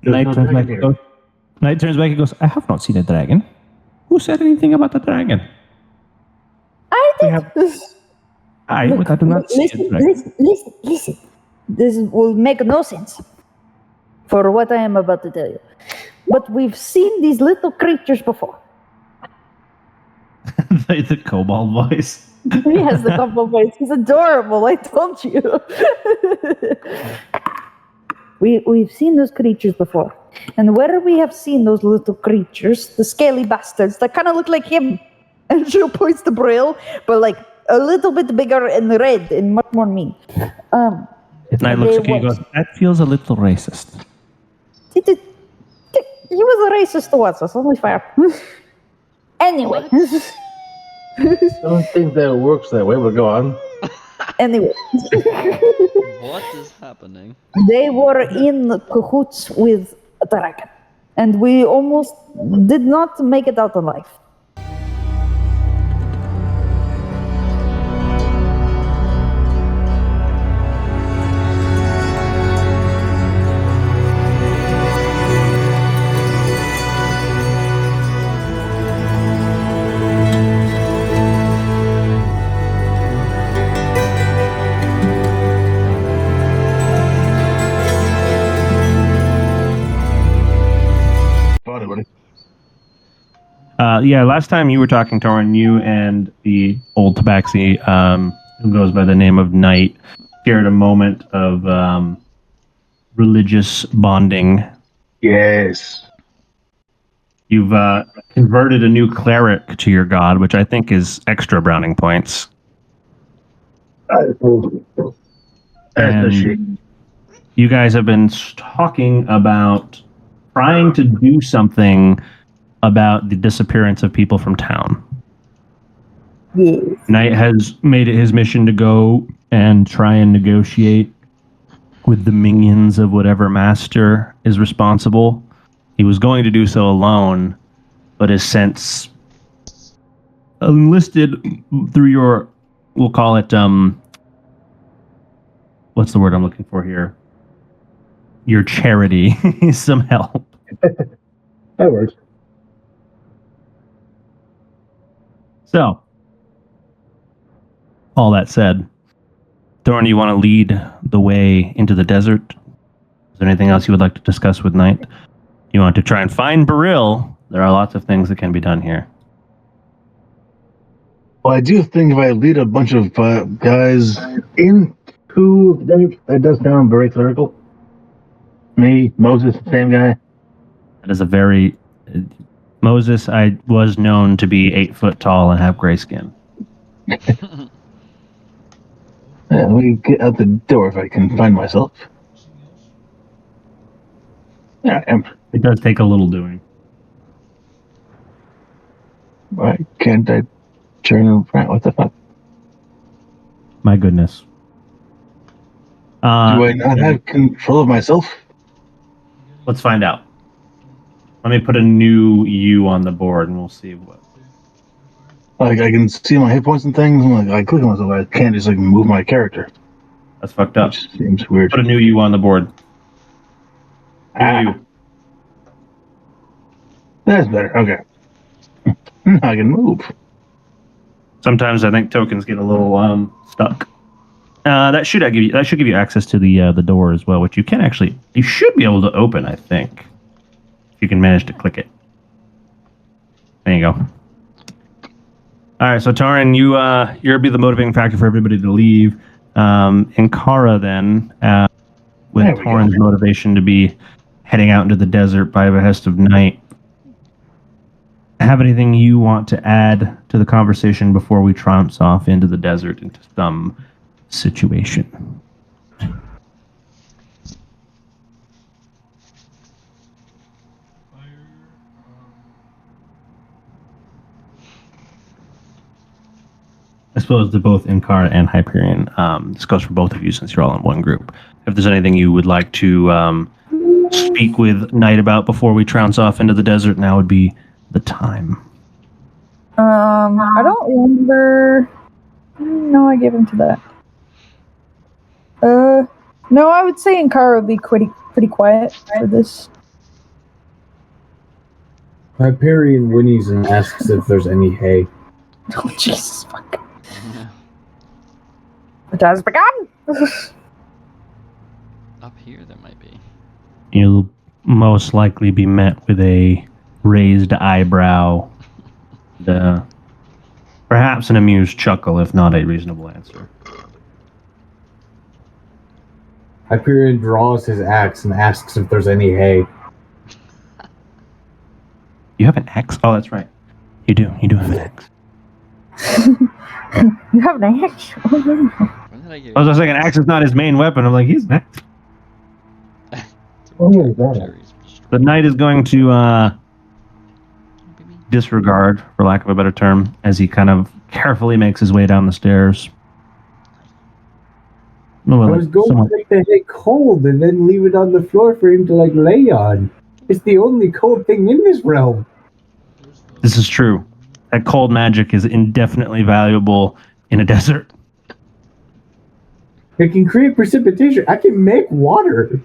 Knight turns back and goes, I have not seen a dragon. Who said anything about the dragon? I did. I do not see a dragon. Listen. This will make no sense for what I am about to tell you. But we've seen these little creatures before. The kobold voice. Yes, the kobold voice. He's adorable, I told you. We've seen those creatures before. And where we have seen those little creatures, the scaly bastards that kind of look like him. And she points to Brill, but like a little bit bigger and red and much more mean. Knight looks at you and goes, that feels a little racist. He was a racist towards us, only fair. Anyway. I don't think that works that way, but go on. Anyway. What is happening? They were in cahoots with a dragon. And we almost did not make it out alive. Last time you were talking, Torin, you and the old tabaxi, who goes by the name of Knight, shared a moment of religious bonding. Yes. You've converted a new cleric to your god, which I think is extra browning points. And you guys have been talking about trying to do something about the disappearance of people from town. Yes. Knight has made it his mission to go and try and negotiate with the minions of whatever master is responsible. He was going to do so alone, but has since enlisted through your, we'll call it, what's the word I'm looking for here? Your charity, some help. That works. So, all that said, Thorn, you want to lead the way into the desert? Is there anything else you would like to discuss with Knight? You want to try and find Beryl? There are lots of things that can be done here. Well, I do think if I lead a bunch of guys into that does sound very clerical. Me, Moses, same guy. That is a very... Moses, I was known to be 8 foot tall and have gray skin. Let me get out the door if I can find myself. Yeah, I am. It does take a little doing. Why can't I turn around? What the fuck? My goodness. Do I not have control of myself? Let's find out. Let me put a new U on the board and we'll see what. Like, I can see my hit points and things. And like, I click on myself. I can't just like move my character. That's fucked up. Which seems weird. Put a new U on the board. New U. That's better. Okay. Now I can move. Sometimes I think tokens get a little stuck. That should give you access to the door as well, which you should be able to open, I think. If you can manage to click it. There you go. All right, so Taran, you'll be the motivating factor for everybody to leave. Inkara then, with Taran's motivation to be heading out into the desert by behest of Night. Have anything you want to add to the conversation before we trounce off into the desert into some situation? I suppose to both Inkara and Hyperion. This goes for both of you since you're all in one group. If there's anything you would like to speak with Knight about before we trounce off into the desert, now would be the time. I don't remember. No, I gave him to that. No, I would say Inkara would be pretty quiet for this. Hyperion whinnies and asks if there's any hay. Oh, Jesus, fuck. Yeah. It has begun! Up here there might be. You'll most likely be met with a raised eyebrow, perhaps an amused chuckle, if not a reasonable answer. Hyperion draws his axe and asks if there's any hay. You have an axe? Oh, that's right. You do. You do have an axe. You have an axe? Oh, yeah. When did I get I was just saying, an axe is not his main weapon. I'm like, he's an axe. Oh, yeah, that. Jerry's destroyed. The knight is going to disregard, for lack of a better term, as he kind of carefully makes his way down the stairs. I was going to make the hay cold and then leave it on the floor for him to lay on. It's the only cold thing in this realm. This is true. That cold magic is indefinitely valuable in a desert. It can create precipitation. I can make water.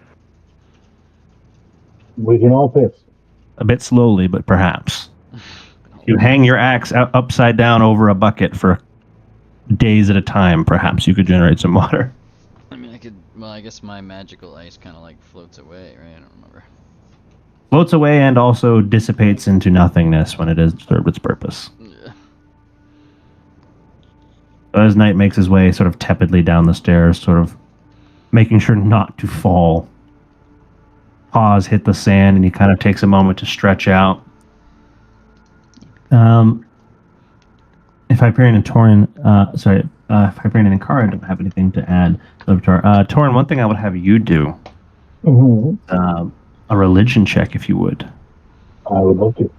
We can all piss. A bit slowly, but perhaps. You hang your axe upside down over a bucket for days at a time. Perhaps you could generate some water. I mean, I could. Well, I guess my magical ice kind of floats away, right? I don't remember. Floats away and also dissipates into nothingness when it has served its purpose. Yeah. So as Knight makes his way sort of tepidly down the stairs, sort of making sure not to fall. Paws hit the sand, and he kind of takes a moment to stretch out. If Hyperion and Torin, if Hyperion and Ikara don't have anything to add, Torin, one thing I would have you do, Mm-hmm. a religion check, if you would. I would love to.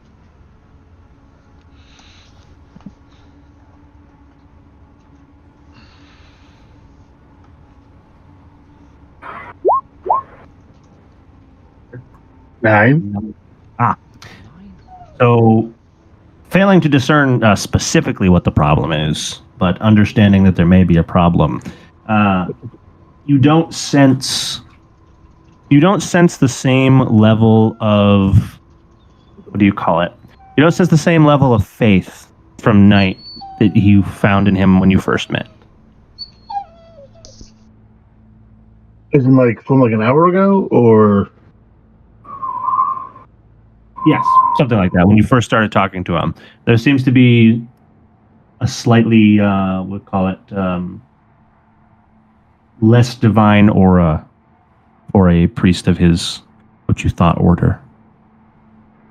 Nine. So, failing to discern specifically what the problem is, but understanding that there may be a problem, you don't sense the same level of, what do you call it? You don't sense the same level of faith from Knight that you found in him when you first met. Isn't from an hour ago, or Yes, something like that. When you first started talking to him, there seems to be a slightly, we'll call it, less divine aura for a priest of his, what you thought, order.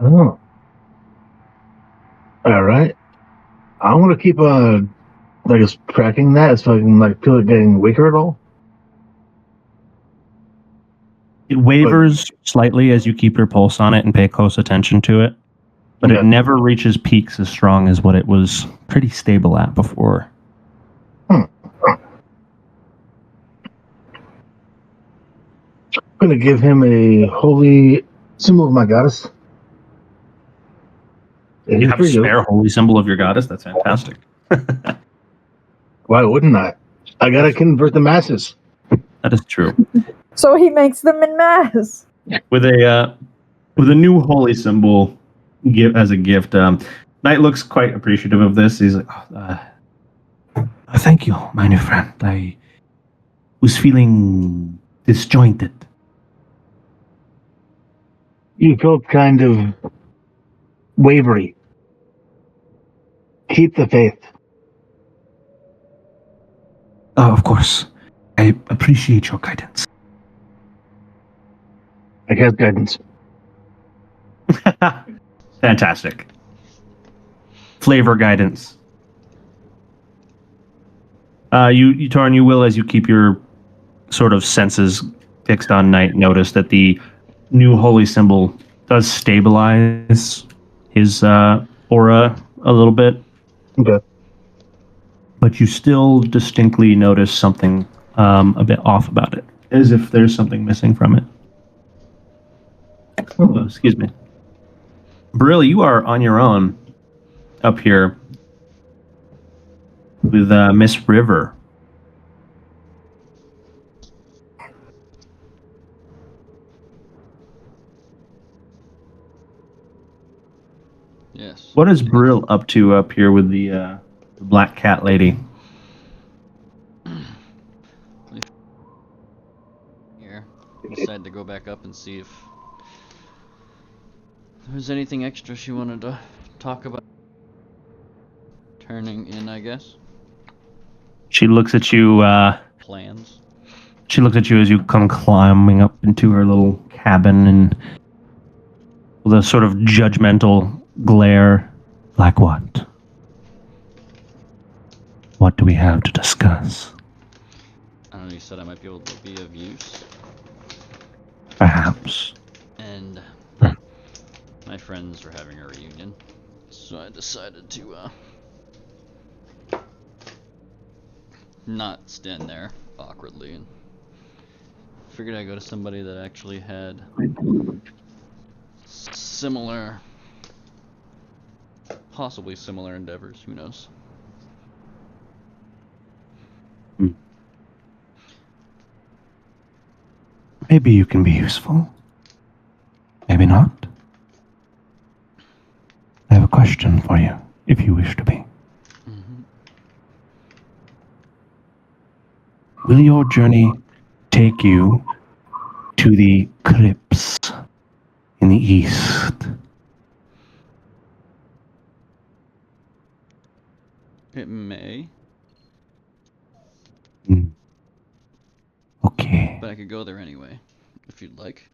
oh, all right. I want to keep tracking that so I can feel it getting weaker at all. It wavers slightly as you keep your pulse on it and pay close attention to it, but Okay. it never reaches peaks as strong as what it was pretty stable at before. I'm going to give him a holy symbol of my goddess. You have a spare holy symbol of your goddess? That's fantastic. Why wouldn't I? I got to convert the masses. That is true. So he makes them in mass. With a new holy symbol as a gift, Knight looks quite appreciative of this. He's like, thank you, my new friend. I was feeling disjointed. You felt kind of wavery. Keep the faith. Oh, of course. I appreciate your guidance. I guess guidance. Fantastic. Flavor guidance. You Torin, you will, as you keep your sort of senses fixed on Knight, notice that the new holy symbol does stabilize his aura a little bit, Okay. but you still distinctly notice something a bit off about it, as if there's something missing from it. Oh, excuse me. Brill, you are on your own up here with Miss River. Yes. What is Brill up to up here with the black cat lady? Here. Decided to go back up and see if there's anything extra she wanted to talk about. Turning in, I guess. She looks at you. Plans. She looks at you as you come climbing up into her little cabin, and with a sort of judgmental glare. Like what? What do we have to discuss? I don't know, you said I might be able to be of use. Perhaps. And my friends were having a reunion. So I decided to, not stand there awkwardly, and figured I'd go to somebody that actually had similar, possibly similar endeavors, who knows. Maybe you can be useful. Maybe not. I have a question for you, if you wish to be. Will your journey take you to the crypts in the east? It may, Okay. but I could go there anyway, if you'd like.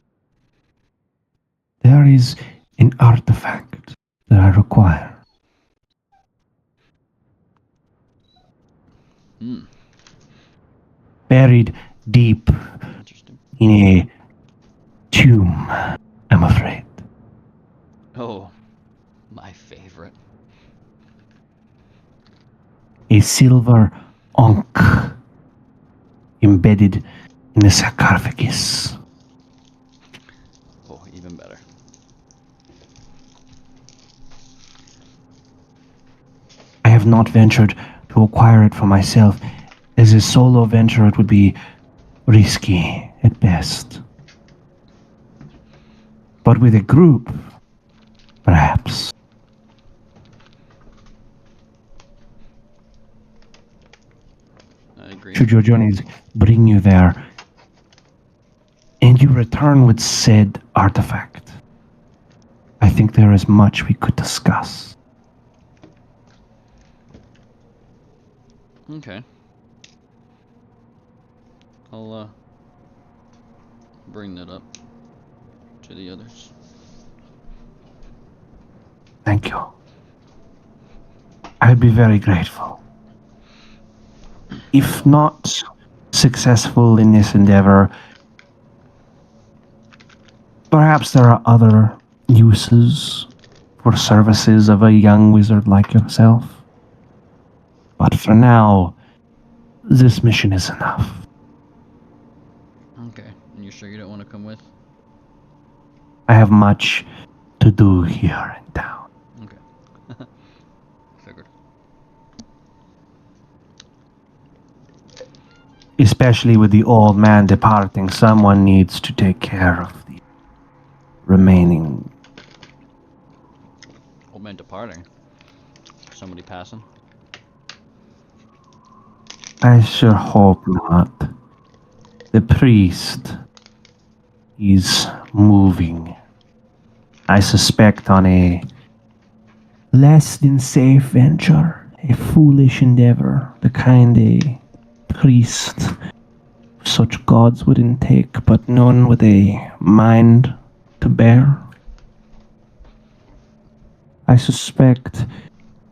There is an artifact that I require. Buried deep Interesting. in a tomb, I'm afraid. Oh, my favorite. A silver ankh embedded in the sarcophagus. Oh, even better. I have not ventured to acquire it for myself. As a solo venture, it would be risky at best. But with a group, perhaps. I agree. Should your journeys bring you there, and you return with said artifact, I think there is much we could discuss. Okay. I'll, bring that up to the others. Thank you. I'd be very grateful. If not successful in this endeavor, perhaps there are other uses for services of a young wizard like yourself. But for now, this mission is enough. Okay. And you're sure you don't want to come with? I have much to do here in town. Okay. Figured. Especially with the old man departing, someone needs to take care of the remaining. Old man departing. Somebody passing? I sure hope not. The priest is moving. I suspect on a less than safe venture, a foolish endeavor, the kind a priest of such gods wouldn't take, but none with a mind to bear. I suspect,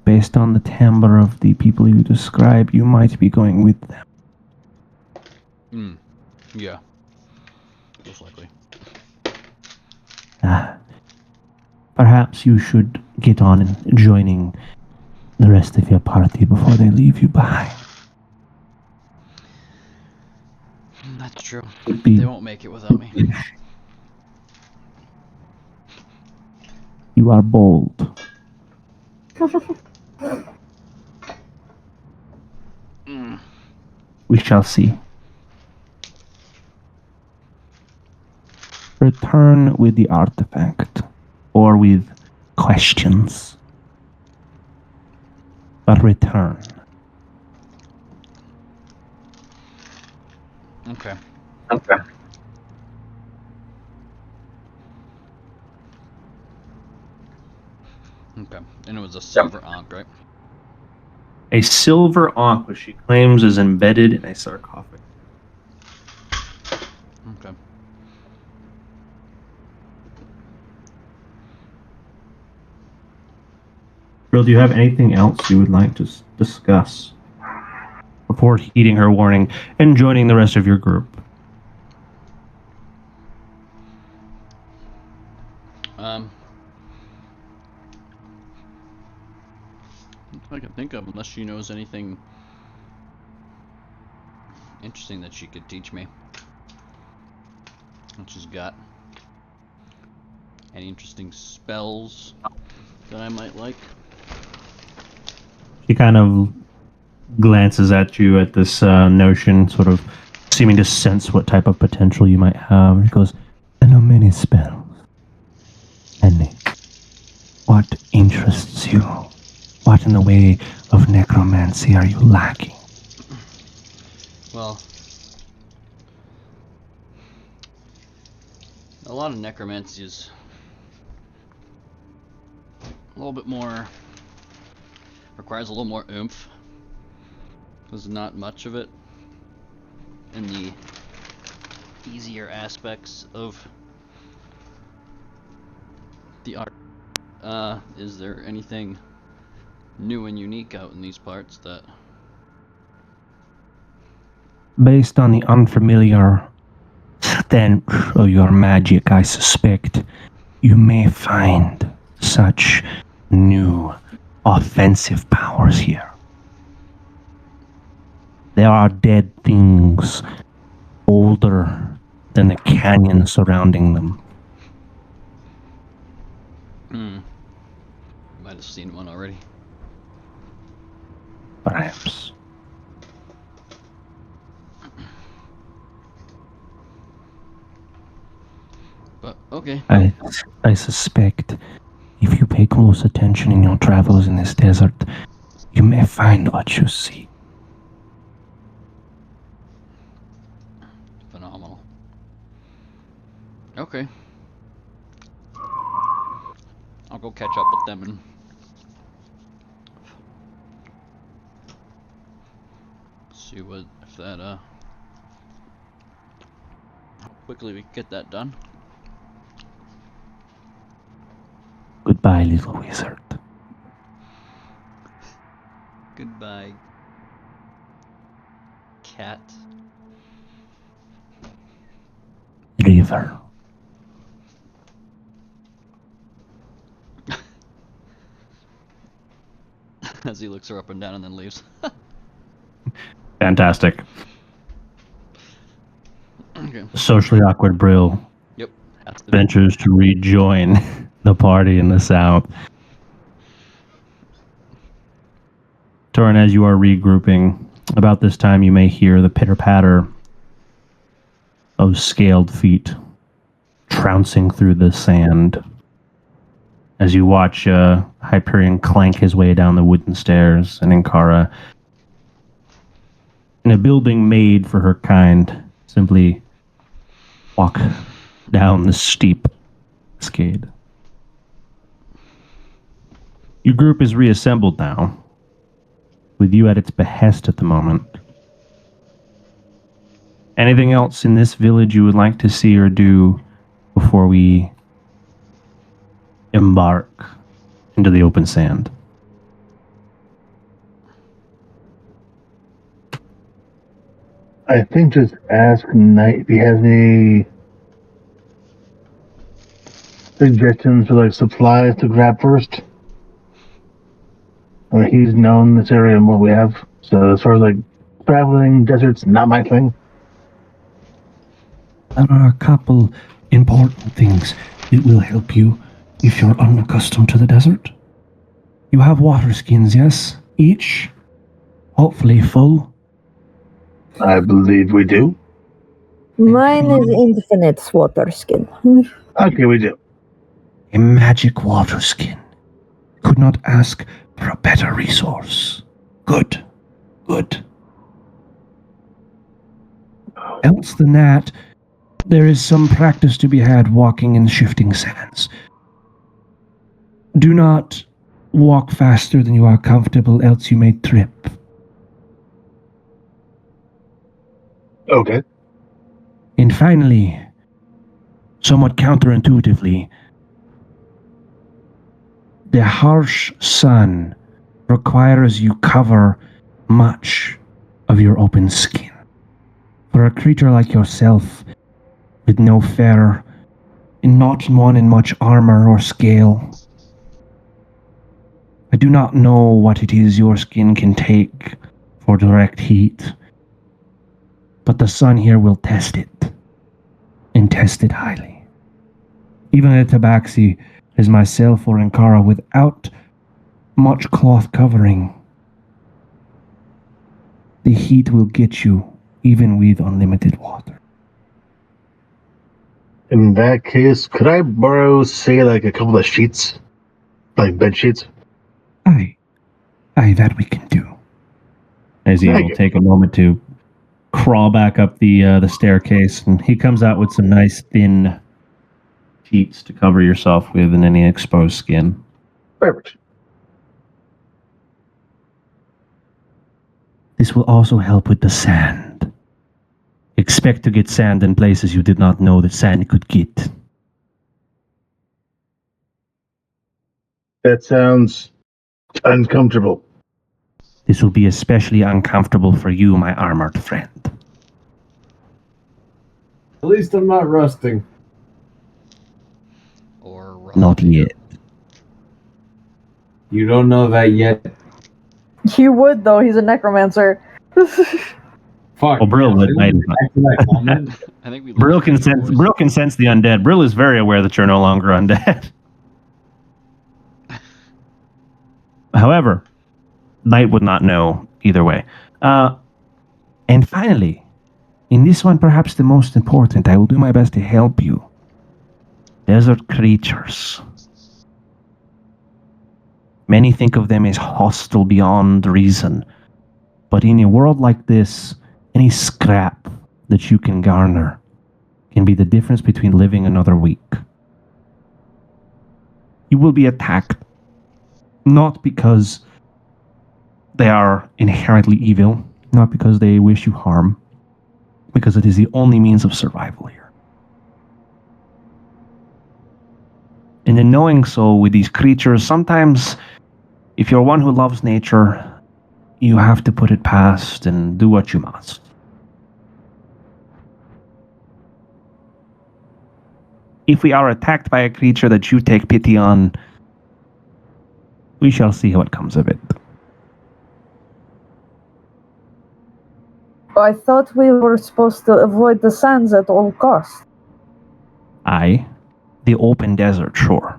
based on the timbre of the people you describe, you might be going with them. Yeah. Most likely. Perhaps you should get on and joining the rest of your party before they leave you behind. That's true. Be- They won't make it without me. You are bold. We shall see. Return with the artifact, or with questions. but return. Okay. Okay. Okay. And it was a silver ankh, right? A silver ankh, which she claims is embedded in a sarcophagus. Okay. Brill, do you have anything else you would like to discuss before heeding her warning and joining the rest of your group? I can think of, unless she knows anything interesting that she could teach me. What she's got. Any interesting spells that I might like? She kind of glances at you at this notion, sort of seeming to sense what type of potential you might have. She goes, I know many spells. And what interests you? What in the way of necromancy are you lacking? Well, a lot of necromancy is a little bit more, requires a little more oomph. There's not much of it in the easier aspects of the art. Is there anything new and unique out in these parts that... Based on the unfamiliar stench of your magic, I suspect you may find such new offensive powers here. There are dead things older than the canyon surrounding them. Might have seen one already. Perhaps. But, okay. I suspect if you pay close attention in your travels in this desert, you may find what you see. Phenomenal. Okay. I'll go catch up with them and see what, if that, how quickly we can get that done. Goodbye, little wizard. Goodbye, cat. River. As he looks her up and down and then leaves. Fantastic. Okay. Socially awkward Brill Yep. Has to be. ventures to rejoin the party in the south. Torin, as you are regrouping, about this time you may hear the pitter-patter of scaled feet trouncing through the sand as you watch Hyperion clank his way down the wooden stairs, and Ankara, in a building made for her kind, simply walk down the steep cascade. Your group is reassembled now, with you at its behest at the moment. Anything else in this village you would like to see or do before we embark into the open sand? I think just ask Knight if he has any suggestions for like supplies to grab first. I mean, he's known this area and what we have. So as far as like traveling, desert's not my thing. There are a couple important things that will help you if you're unaccustomed to the desert. You have water skins, yes? Each? Hopefully full. I believe we do. Mine is infinite water skin. Okay, we do. A magic water skin. Could not ask for a better resource. Good. Good. Else than that, there is some practice to be had walking in shifting sands. Do not walk faster than you are comfortable, else you may trip. Okay. And finally, somewhat counterintuitively, the harsh sun requires you cover much of your open skin. For a creature like yourself, with no fur, and not one in much armor or scale, I do not know what it is your skin can take for direct heat, but the sun here will test it, and test it highly. Even a tabaxi as myself or Ankara without much cloth covering, the heat will get you even with unlimited water. In that case, could I borrow, say, like a couple of sheets? Like bed sheets? Aye, that we can do. As he will take a moment to crawl back up the staircase, and he comes out with some nice thin sheets to cover yourself with and any exposed skin. Perfect. This will also help with the sand. Expect to get sand in places you did not know that sand could get. That sounds uncomfortable. This will be especially uncomfortable for you, my armored friend. At least I'm not rusting. Or Not yet. You don't know that yet. You would, though. He's a necromancer. Fuck. Oh, Brill would. Back to that comment. I think we Brill can sense the undead. Brill is very aware that you're no longer undead. However, Knight would not know either way. And finally, in this one perhaps the most important, I will do my best to help you. Desert creatures. Many think of them as hostile beyond reason. But in a world like this, any scrap that you can garner can be the difference between living another week. You will be attacked, not because they are inherently evil, not because they wish you harm, because it is the only means of survival here. And in knowing so with these creatures, sometimes if you're one who loves nature, you have to put it past and do what you must. If we are attacked by a creature that you take pity on, we shall see what comes of it. I thought we were supposed to avoid the sands at all costs. Aye, the open desert, sure.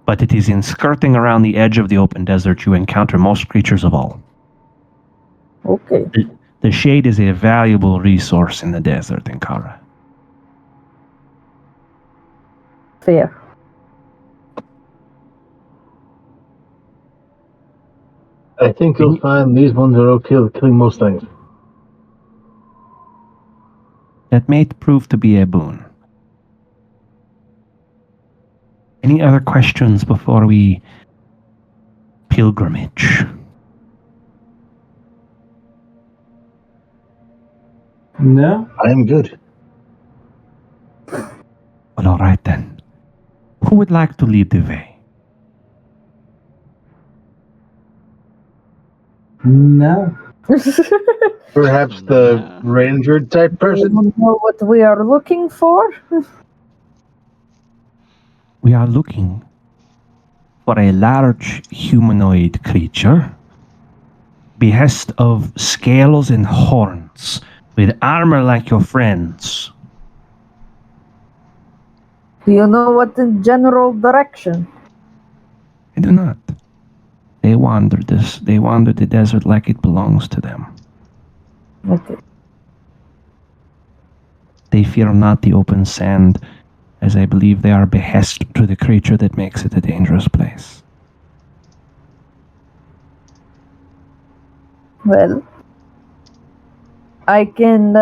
But it is in skirting around the edge of the open desert you encounter most creatures of all. Okay. The shade is a valuable resource in the desert, Ankara. Fair. I think you'll find these ones are okay with killing most things. That may prove to be a boon. Any other questions before we pilgrimage? No? I'm good. Well, all right then. Who would like to lead the way? No. Perhaps the ranger type You person? don't know what we are looking for? We are looking for a large humanoid creature, behest of scales and horns, with armor like your friends. Do you know what in general direction? I do not. They wander the desert like it belongs to them. Okay. They fear not the open sand, as I believe they are behest to the creature that makes it a dangerous place. Well, I can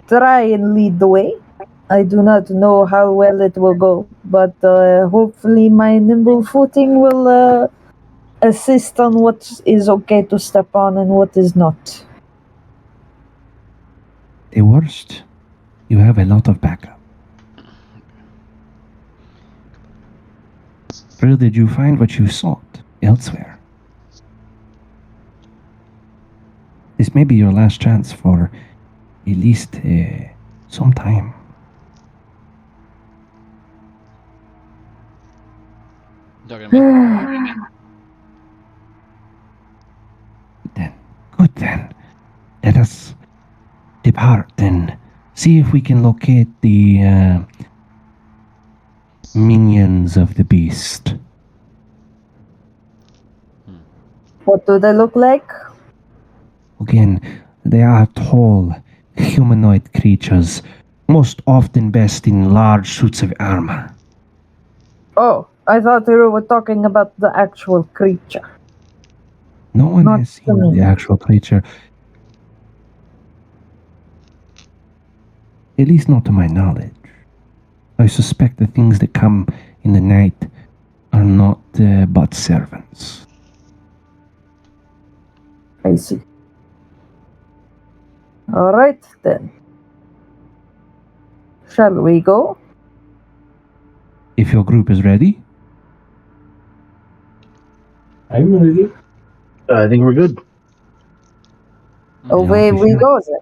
try and lead the way. I do not know how well it will go, but hopefully my nimble footing will assist on what is okay to step on and what is not. The worst, you have a lot of backup. Where did you find what you sought elsewhere? This may be your last chance for at least some time. Talking to me. Good then. Let us depart and see if we can locate the minions of the beast. What do they look like? Again, they are tall, humanoid creatures, most often best in large suits of armor. Oh, I thought you were talking about the actual creature. No one Not has seen me. the actual creature. At least not to my knowledge. I suspect the things that come in the night are not but servants. I see. All right, then. Shall we go? If your group is ready, I'm ready. I think we're good. Away we go then.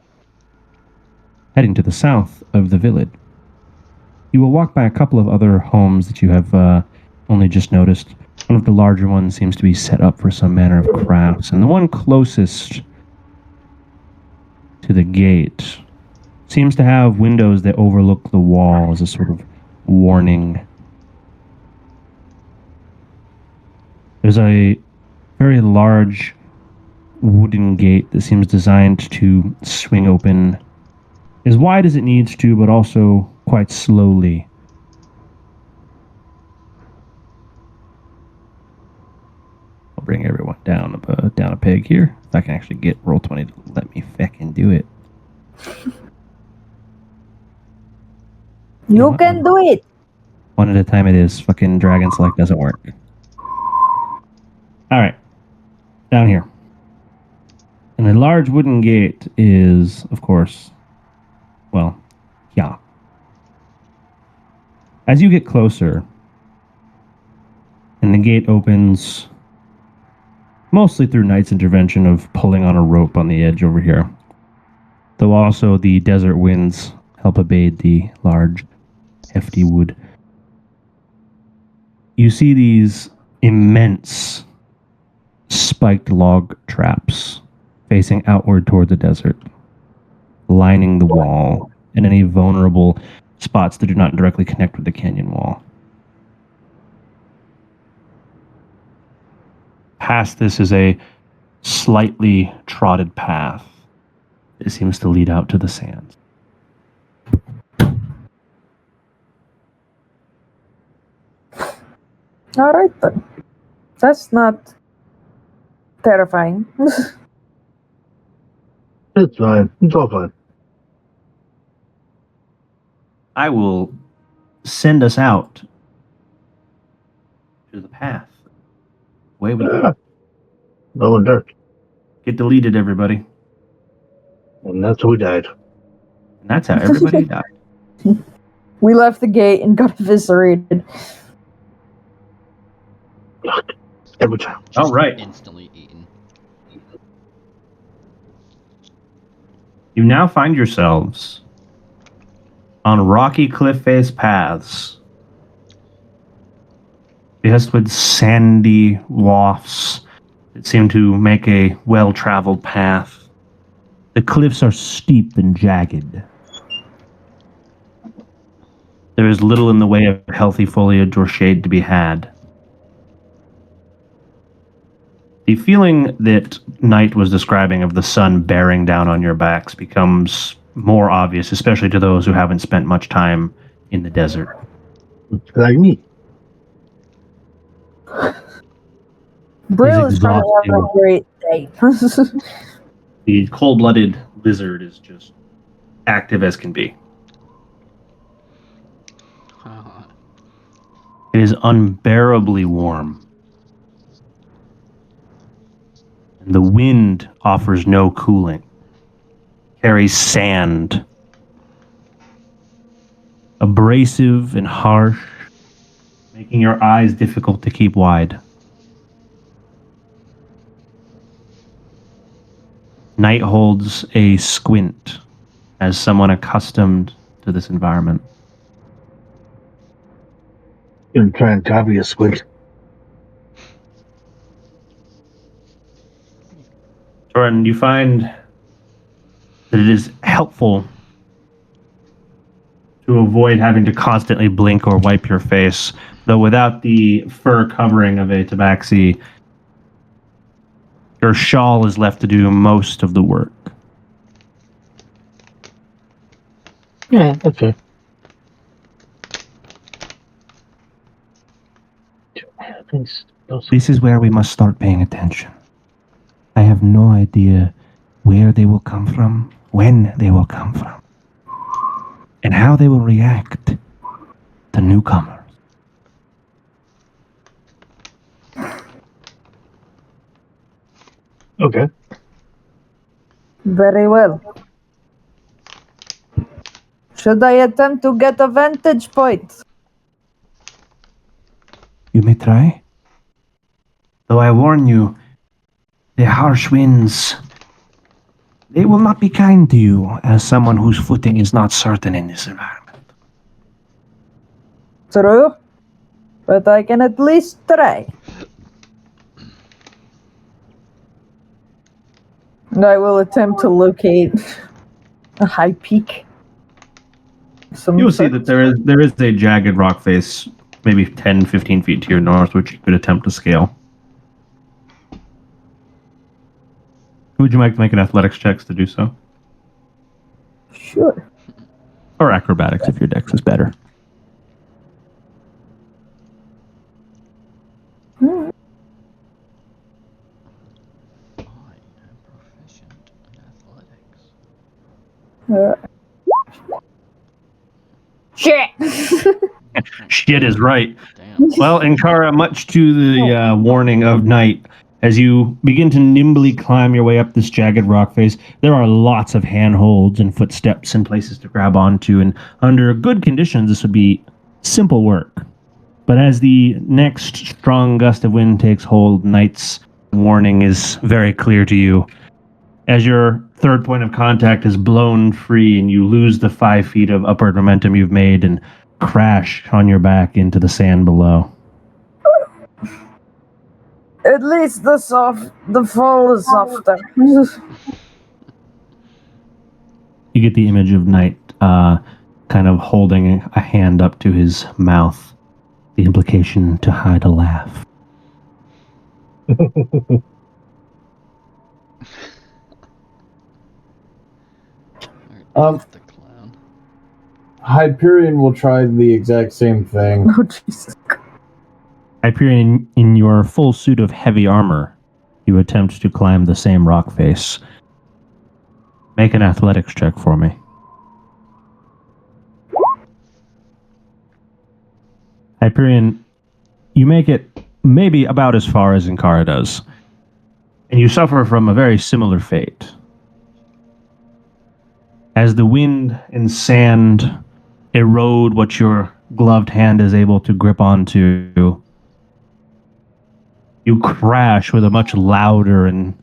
heading to the south of the village, you will walk by a couple of other homes that you have only just noticed. One of the larger ones seems to be set up for some manner of crafts, and the one closest to the gate seems to have windows that overlook the wall as a sort of warning. There's a very large wooden gate that seems designed to swing open as wide as it needs to, but also quite slowly. I'll bring everyone down a peg here. If I can actually get Roll20 to let me fucking do it. You can do it. One at a time it is. Fucking Dragon Select doesn't work. Alright. Down here. And the large wooden gate is, of course, well, yeah. As you get closer, and the gate opens mostly through Knight's intervention of pulling on a rope on the edge over here. Though also the desert winds help abate the large, hefty wood. You see these immense spiked log traps facing outward toward the desert, lining the wall and any vulnerable spots that do not directly connect with the canyon wall. Past this is a slightly trodden path. It seems to lead out to the sands. All right then. That's not terrifying. It's fine. It's all fine. I will send us out to the path. Away we go. No dirt. Get deleted, everybody. And that's how we died. And that's how everybody died. We left the gate and got eviscerated. Every time. All right. Instantly eaten. You now find yourselves on rocky cliff face paths, just with sandy wafts that seem to make a well-traveled path. The cliffs are steep and jagged. There is little in the way of healthy foliage or shade to be had. The feeling that Knight was describing of the sun bearing down on your backs becomes more obvious, especially to those who haven't spent much time in the desert. Like me. Brill is trying to have a great day. The cold-blooded lizard is just active as can be. It is unbearably warm. And the wind offers no cooling. Carries sand. Abrasive and harsh, making your eyes difficult to keep wide. Night holds a squint as someone accustomed to this environment. Gonna try and copy a squint. Jordan, you find that it is helpful to avoid having to constantly blink or wipe your face, though without the fur covering of a tabaxi, your shawl is left to do most of the work. Yeah, that's fair. This is where we must start paying attention. I have no idea where they will come from, when they will come from, and how they will react to newcomers. Okay. Very well. Should I attempt to get a vantage point? You may try. Though I warn you, the harsh winds, they will not be kind to you as someone whose footing is not certain in this environment. True. But I can at least try. And I will attempt to locate a high peak. You'll see that there is a jagged rock face, maybe 10, 15 feet to your north, which you could attempt to scale. Would you like to make an athletics checks to do so? Sure. Or acrobatics if your dex is better. Hmm. I am proficient in athletics. Shit! Shit is right. Damn. Well, Ankara, much to the warning of night, as you begin to nimbly climb your way up this jagged rock face, there are lots of handholds and footsteps and places to grab onto, and under good conditions, this would be simple work. But as the next strong gust of wind takes hold, night's warning is very clear to you. As your third point of contact is blown free and you lose the 5 feet of upward momentum you've made and crash on your back into the sand below. At least the fall is softer. You get the image of Knight kind of holding a hand up to his mouth, the implication to hide a laugh. The clown. Hyperion will try the exact same thing. Oh, Jesus. Hyperion, in your full suit of heavy armor, you attempt to climb the same rock face. Make an athletics check for me. Hyperion, you make it maybe about as far as Ankara does. And you suffer from a very similar fate. As the wind and sand erode what your gloved hand is able to grip onto, you crash with a much louder and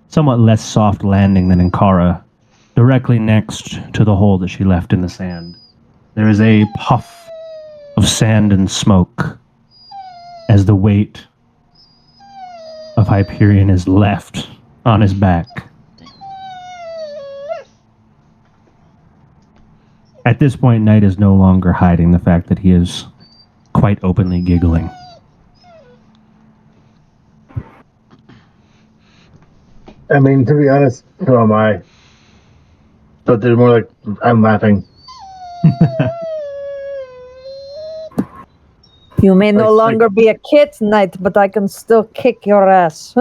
somewhat less soft landing than Ankara, directly next to the hole that she left in the sand. There is a puff of sand and smoke as the weight of Hyperion is left on his back. At this point, Knight is no longer hiding the fact that he is quite openly giggling. I mean, to be honest, so am I. But they're more like, I'm laughing. You may no Like- longer be a kid, Knight, but I can still kick your ass.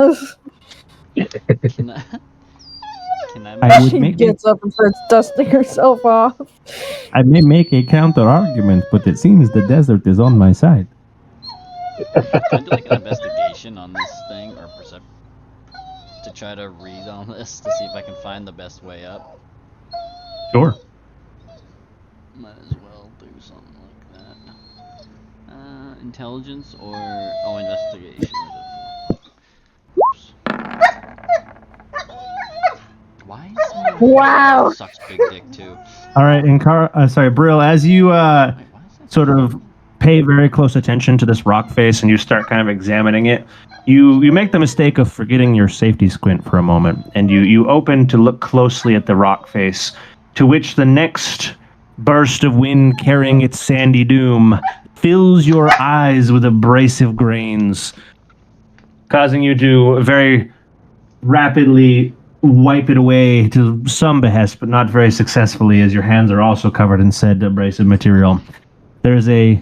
Can I would She make gets up and starts dusting herself off. I may make a counter argument, but it seems the desert is on my side. Can I do like an investigation on this thing or perception to try to read on this to see if I can find the best way up? Sure. Might as well do something like that. Intelligence or investigation. Oops. Why is my Wow. sucks big dick too? All right, and Brill, as you Wait, why is that sort of pay very close attention to this rock face and you start kind of examining it, you make the mistake of forgetting your safety squint for a moment, and you open to look closely at the rock face, to which the next burst of wind carrying its sandy doom fills your eyes with abrasive grains, causing you to very rapidly wipe it away to some behest, but not very successfully, as your hands are also covered in said abrasive material. There's a,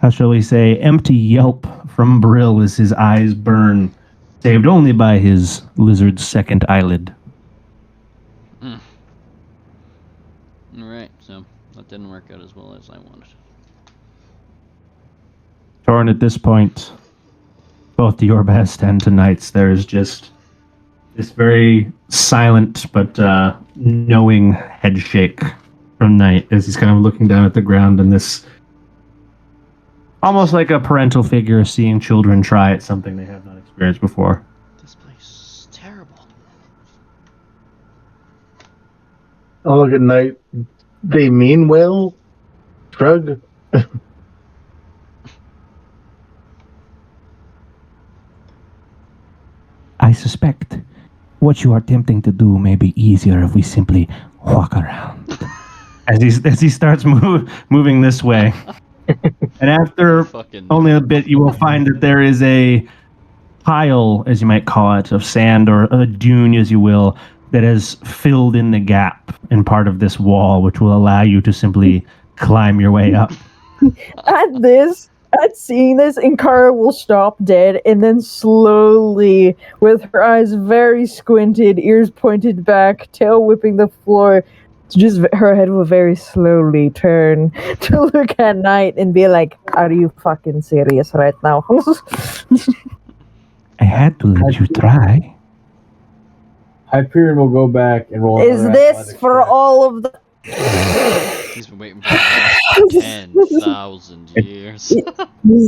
how shall we say, empty yelp from Brill as his eyes burn, saved only by his lizard's second eyelid. Alright, so that didn't work out as well as I wanted. Torn, at this point, both to your best and tonight's, there is just this very silent but knowing head shake from Knight as he's kind of looking down at the ground, and this almost like a parental figure seeing children try at something they have not experienced before. This place is terrible. Oh, look at night. They mean well? Shrug? I suspect what you are attempting to do may be easier if we simply walk around. As he starts moving this way. And after Fucking only a bit, you will find that there is a pile, as you might call it, of sand, or a dune, as you will, that has filled in the gap in part of this wall, which will allow you to simply climb your way up. At seeing this, Inkara will stop dead and then slowly, with her eyes very squinted, ears pointed back, tail whipping the floor, just her head will very slowly turn to look at Knight and be like, "Are you fucking serious right now?" I had to let you try. Hyperion will go back and roll. Is another this athletic for check. all of the... He's been waiting for the last 10,000 years. Is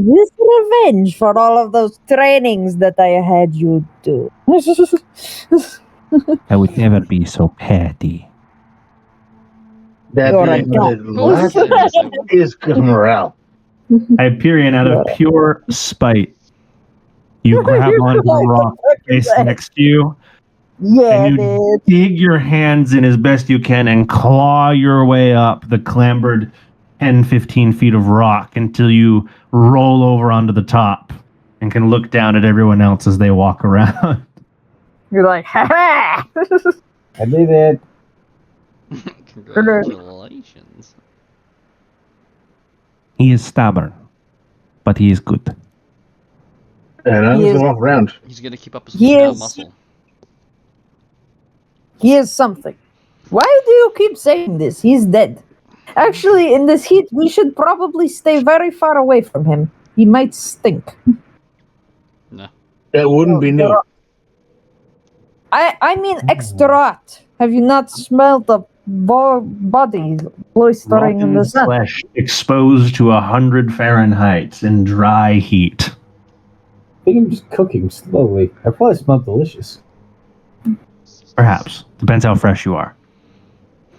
this revenge for all of those trainings that I had you do? I would never be so petty. That You're a being dog. said, last is good morale. Hyperion, out of pure spite, you grab onto the rock face next to you, Yeah, and you dig your hands in as best you can and claw your way up the clambered 10, 15 feet of rock until you roll over onto the top and can look down at everyone else as they walk around. You're like, ha ha! I did it. Congratulations. He is stubborn, but he is good. And I'm He just is- going to walk around. He's gonna keep up his He is- muscle. He is something. Why do you keep saying this? He's dead. Actually, in this heat, we should probably stay very far away from him. He might stink. No. That wouldn't be new. I mean extra hot. Have you not smelled the body blistering in the Rotten sun? flesh exposed to 100 Fahrenheit in dry heat. I think I'm just cooking slowly. I probably smell delicious. Perhaps. Depends how fresh you are.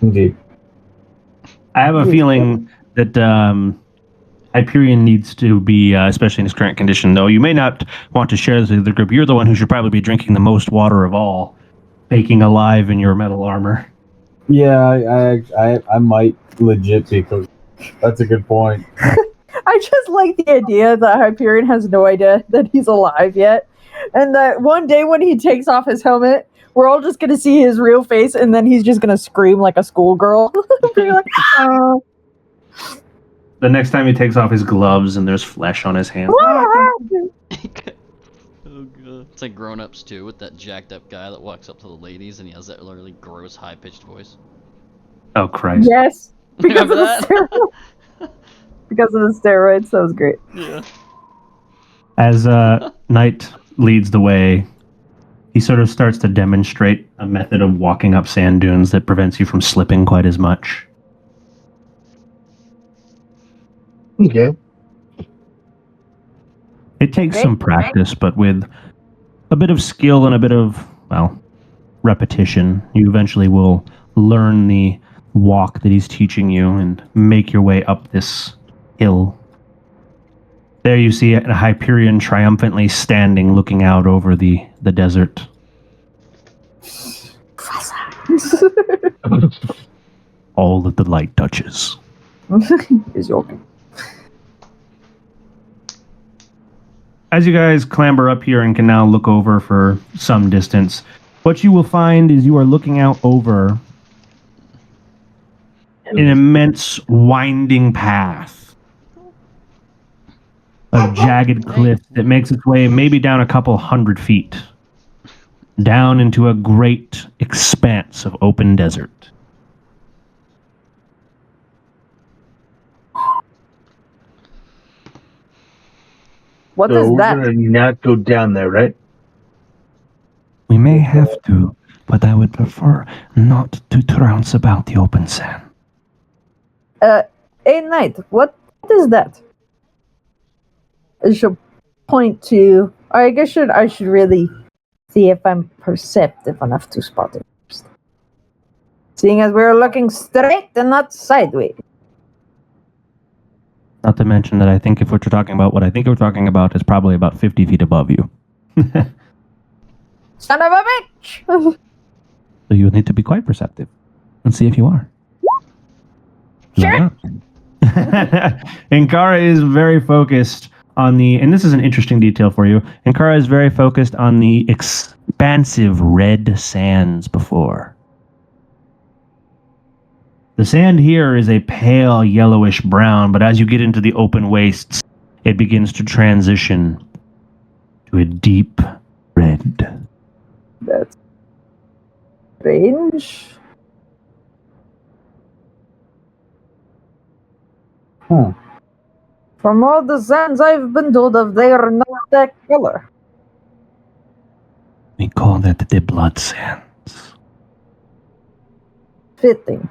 Indeed. I have a feeling that Hyperion needs to be, especially in his current condition, though. You may not want to share this with the group. You're the one who should probably be drinking the most water of all, baking alive in your metal armor. Yeah, I might legit be cooking. That's a good point. I just like the idea that Hyperion has no idea that he's alive yet. And that one day when he takes off his helmet, we're all just going to see his real face, and then he's just going to scream like a schoolgirl. Be like, "Oh." The next time he takes off his gloves and there's flesh on his hands. Oh god. It's like Grown-Ups too, with that jacked up guy that walks up to the ladies and he has that really gross, high-pitched voice. Oh Christ! Yes, because of Remember the that? steroids. Because of the steroids, that was great. Yeah. As Knight leads the way, he sort of starts to demonstrate a method of walking up sand dunes that prevents you from slipping quite as much. Okay. It takes Okay. some practice, but with a bit of skill and a bit of, well, repetition, you eventually will learn the walk that he's teaching you and make your way up this hill. There you see a Hyperion triumphantly standing, looking out over the desert. All that the light touches. He's joking. As you guys clamber up here and can now look over for some distance, what you will find is you are looking out over an immense winding path of jagged cliff that makes its way maybe down a couple 100 feet, down into a great expanse of open desert. What So is we're that? gonna not go down there, right? We may have to, but I would prefer not to trounce about the open sand. Hey, Knight, what is that? I should point to. I guess I should really see if I'm perceptive enough to spot it first. Seeing as we're looking straight and not sideways. Not to mention that I think if we're talking about what I think we're talking about is probably about 50 feet above you. Son of a bitch! So you need to be quite perceptive and see if you are. You are Sure. not. Ankara is very focused on the, and this is an interesting detail for you. Ankara is very focused on the expansive red sands before. The sand here is a pale yellowish brown, but as you get into the open wastes, it begins to transition to a deep red. That's strange. Huh. From all the sands I've been told of, they are not that color. We call that the blood sands. Fitting.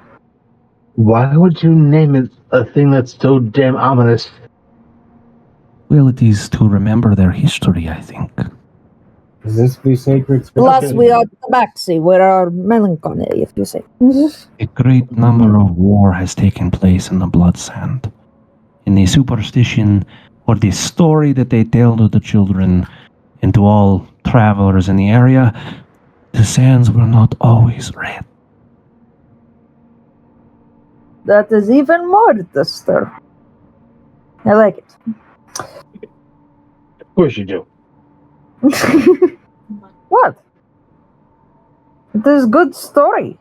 Why would you name it a thing that's so damn ominous? Well, it is to remember their history, I think. Does this be sacred? Plus, we are tabaxi, we are melancholy, if you say. A great number of war has taken place in the blood sand. In the superstition or the story that they tell to the children and to all travelers in the area, the sands were not always red. That is even more disturbing. I like it. Of course you do. What? It is good story.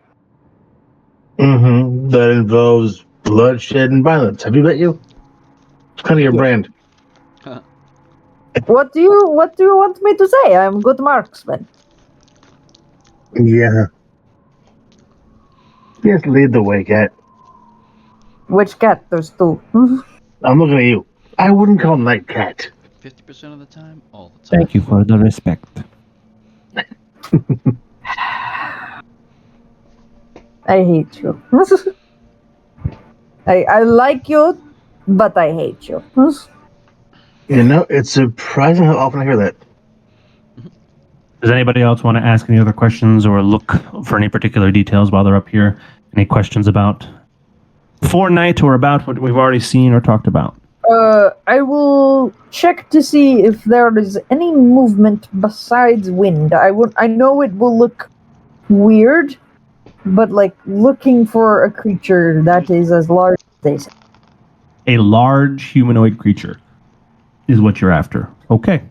Mm-hmm. That involves bloodshed and violence. Have you bet you? It's kind of your brand. What do you want me to say? I'm a good marksman. Yeah. Just lead the way, cat. Which cat? There's two. I'm looking at you. I wouldn't call Night Cat. 50% of the time, all the time. Thank you for the respect. I hate you. I like you, but I hate you. You know, it's surprising how often I hear that. Does anybody else want to ask any other questions or look for any particular details while they're up here? Any questions about Fortnite or about what we've already seen or talked about? I will check to see if there is any movement besides wind. I know it will look weird, but like looking for a creature that is as large as they say. A large humanoid creature is what you're after. Okay.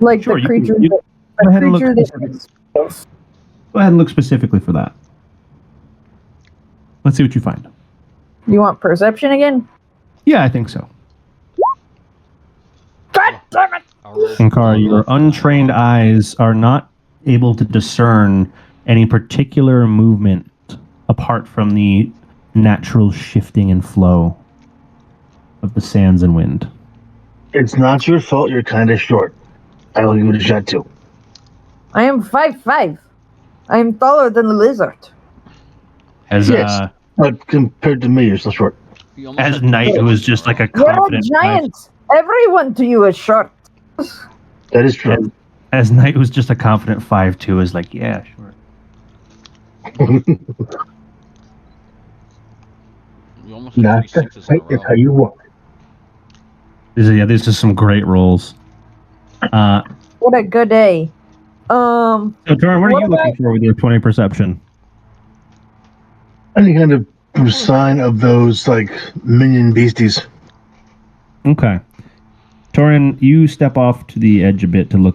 Like Sure, the you creature can- you- that Go ahead and look creature that specific- Go ahead and look specifically for that. Let's see what you find. you want perception again? Yeah, I think so. God damn it! And Kara, your untrained eyes are not able to discern any particular movement apart from the natural shifting and flow of the sands and wind. It's not your fault. You're kind of short. I will give it a shot too. I am 5'5". I am taller than the lizard. As Yes. But compared to me, you're still short. as Knight, who is just like a You're all confident giants. Everyone to you is short. That is true. as Knight, who's just a confident 5'2", is like, yeah, sure. You almost have Not three the sixes in a height, it's row. how you walk. This is some great rolls. What a good day. So, Torin, what are What you about- looking for with your 20 perception? Any kind of sign of those, like, minion beasties. Okay. Torin, you step off to the edge a bit to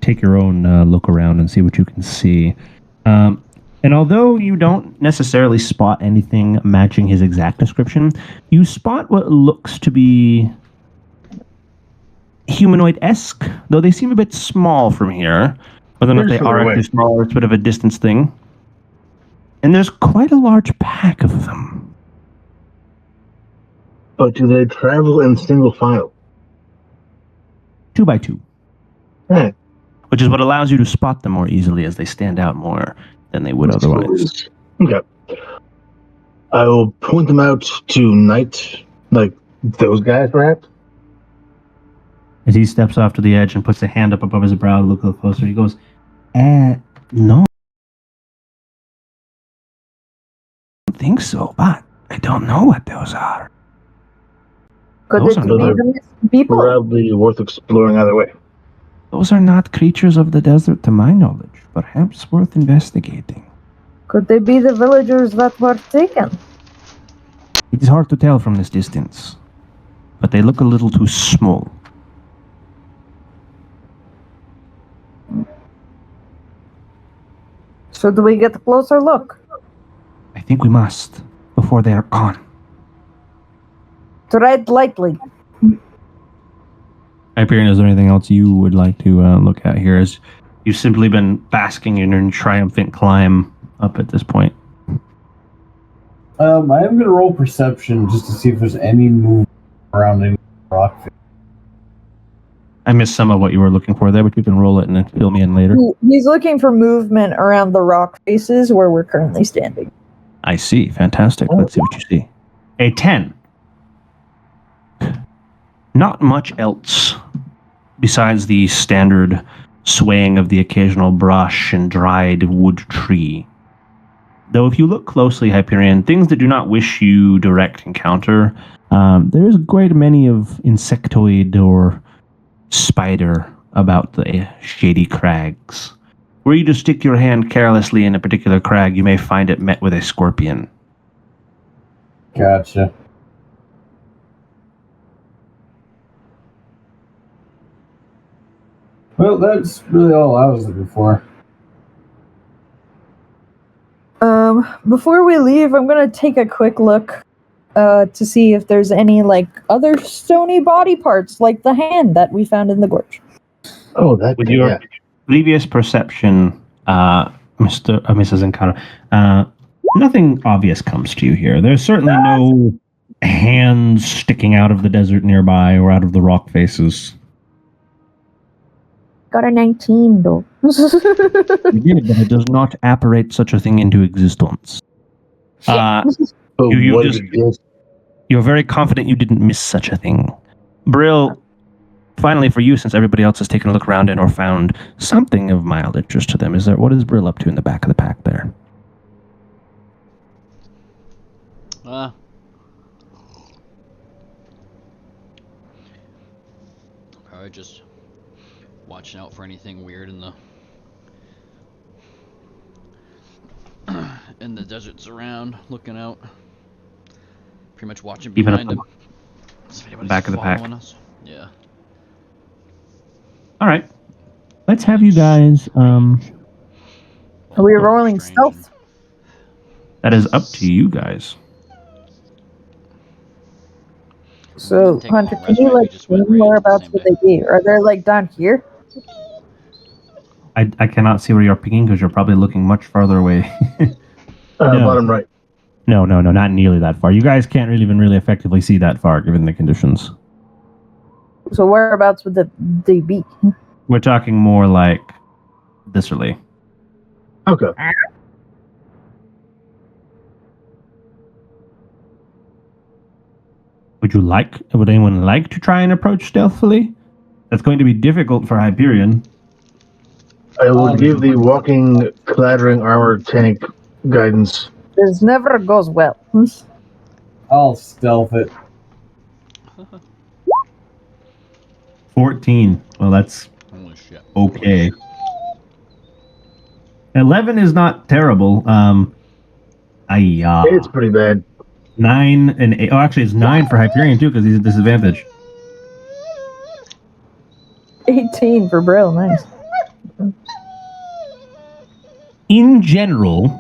take your own look around and see what you can see. And although you don't necessarily spot anything matching his exact description, you spot what looks to be humanoid-esque, though they seem a bit small from here. Whether or not They're they further are away. actually small, it's a bit of a distance thing. And there's quite a large pack of them. But do they travel in single file? 2 by 2. Hey, Which is what allows you to spot them more easily as they stand out more than they would otherwise. Okay. I will point them out to Knight, like those guys, perhaps. As he steps off to the edge and puts a hand up above his brow to look a little closer, he goes, no. I don't think so, but I don't know what those are. Could Those it are be not- the missing people? Probably worth exploring either way. Those are not creatures of the desert to my knowledge. Perhaps worth investigating. Could they be the villagers that were taken? It is hard to tell from this distance, but they look a little too small. Should we get a closer look? I think we must, before they are gone. Tread lightly. Hyperion, is there anything else you would like to look at here? As you've simply been basking in your triumphant climb up at this point. I am going to roll perception just to see if there's any movement around any rock face. I missed some of what you were looking for there, but you can roll it and then fill me in later. He's looking for movement around the rock faces where we're currently standing. I see. Fantastic. Let's see what you see. A 10. Not much else besides the standard swaying of the occasional brush and dried wood tree. Though if you look closely, Hyperion, things that do not wish you direct encounter, there is a great many of insectoid or spider about the shady crags. Were you to stick your hand carelessly in a particular crag, you may find it met with a scorpion. Gotcha. Well, that's really all I was looking for. Before we leave, I'm gonna take a quick look to see if there's any like other stony body parts, like the hand that we found in the gorge. Oh, that With thing, your yeah. previous perception, Mrs. Encounter, nothing obvious comes to you here. There's certainly no hands sticking out of the desert nearby or out of the rock faces. Got a 19 though. You did, but it does not apparate such a thing into existence. But you what just- it is, You're very confident you didn't miss such a thing. Brill, finally for you, since everybody else has taken a look around and or found something of mild interest to them, what is Brill up to in the back of the pack there? Probably just watching out for anything weird in the in the deserts around, looking out. Pretty much watching Keeping behind up him. See if anybody's back of the pack. following us. Yeah. All right. Let's have you guys. Are we rolling Strange stealth? That is up to you guys. So, take a Hunter, long can rest, you maybe like just went name right into the whereabouts same would day. they be? Are they like down here? I cannot see where you're picking because you're probably looking much farther away. No. Bottom right. No, not nearly that far. You guys can't even really effectively see that far given the conditions. So whereabouts would they be? We're talking more like viscerally. Okay. Would anyone like to try and approach stealthily? That's going to be difficult for Hyperion. I will give the walking, clattering armor tank guidance. This never goes well. I'll stealth it. 14. Well, that's Holy shit. okay. 11 is not terrible. It's pretty bad. 9 and 8. Oh, actually, it's 9 for Hyperion too because he's at disadvantage. 18 for Brill, nice. In general,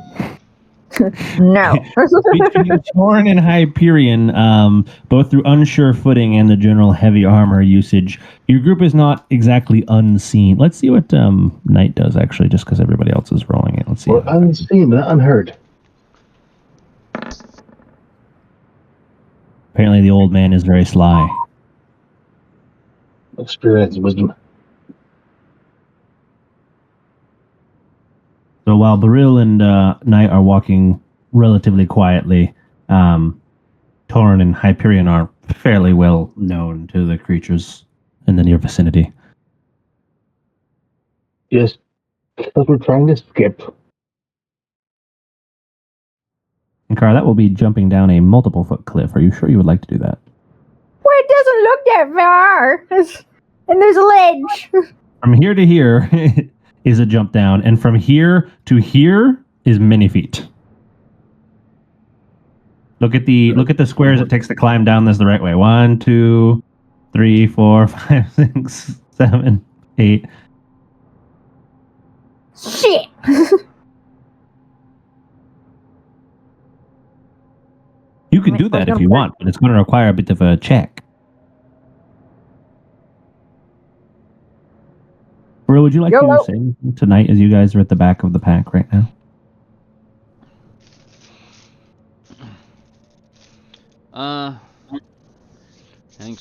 No. between Torn and Hyperion, both through unsure footing and the general heavy armor usage, your group is not exactly unseen. Let's see what Knight does, actually, just because everybody else is rolling it. Let's see. Or unseen, but not unheard. Apparently, the old man is very sly. Experience, wisdom. So while Beryl and Knight are walking relatively quietly, Torn and Hyperion are fairly well known to the creatures in the near vicinity. Yes, because we're trying to skip. And Kara, that will be jumping down a multiple foot cliff. Are you sure you would like to do that? Well, it doesn't look that far. And there's a ledge. From here to here is a jump down, and from here to here is many feet. Look at the squares it takes to climb down this the right way. 1, 2, 3, 4, 5, 6, 7, 8. Shit. You can do that if you want, but it's going to require a bit of a check. Bro, would you like to say anything tonight as you guys are at the back of the pack right now? I think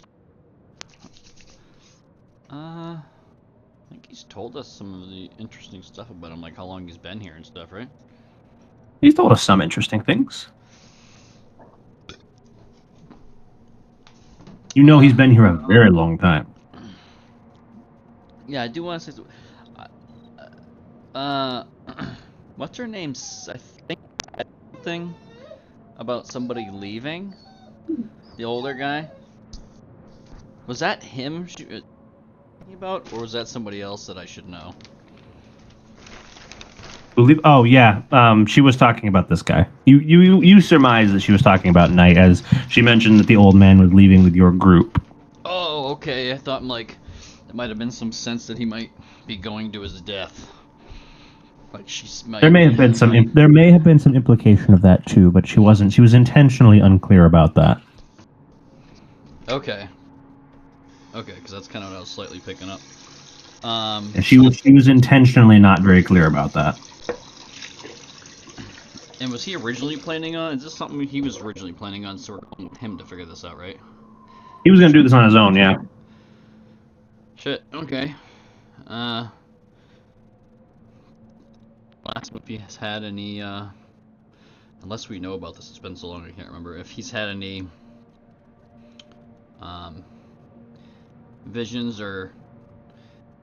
he's told us some of the interesting stuff about him, like how long he's been here and stuff, right? He's told us some interesting things. You know he's been here a very long time. Yeah, I do want to say... what's her name? I think something about somebody leaving? The older guy? Was that him she was talking about, or was that somebody else that I should know? Oh yeah, she was talking about this guy. You surmise that she was talking about Knight as she mentioned that the old man was leaving with your group. Oh, okay. I thought like it might have been some sense that he might be going to his death. Like there may have been some implication of that too, but she wasn't. She was intentionally unclear about that. Okay. Okay, because that's kind of what I was slightly picking up. And she was intentionally not very clear about that. And was he originally planning on? Is this something he was originally planning on? So we're going with him to figure this out, right? He was going to do this on his own, yeah. Shit. Okay. Last if he has had any. Unless we know about this, it's been so long I can't remember if he's had any. Visions or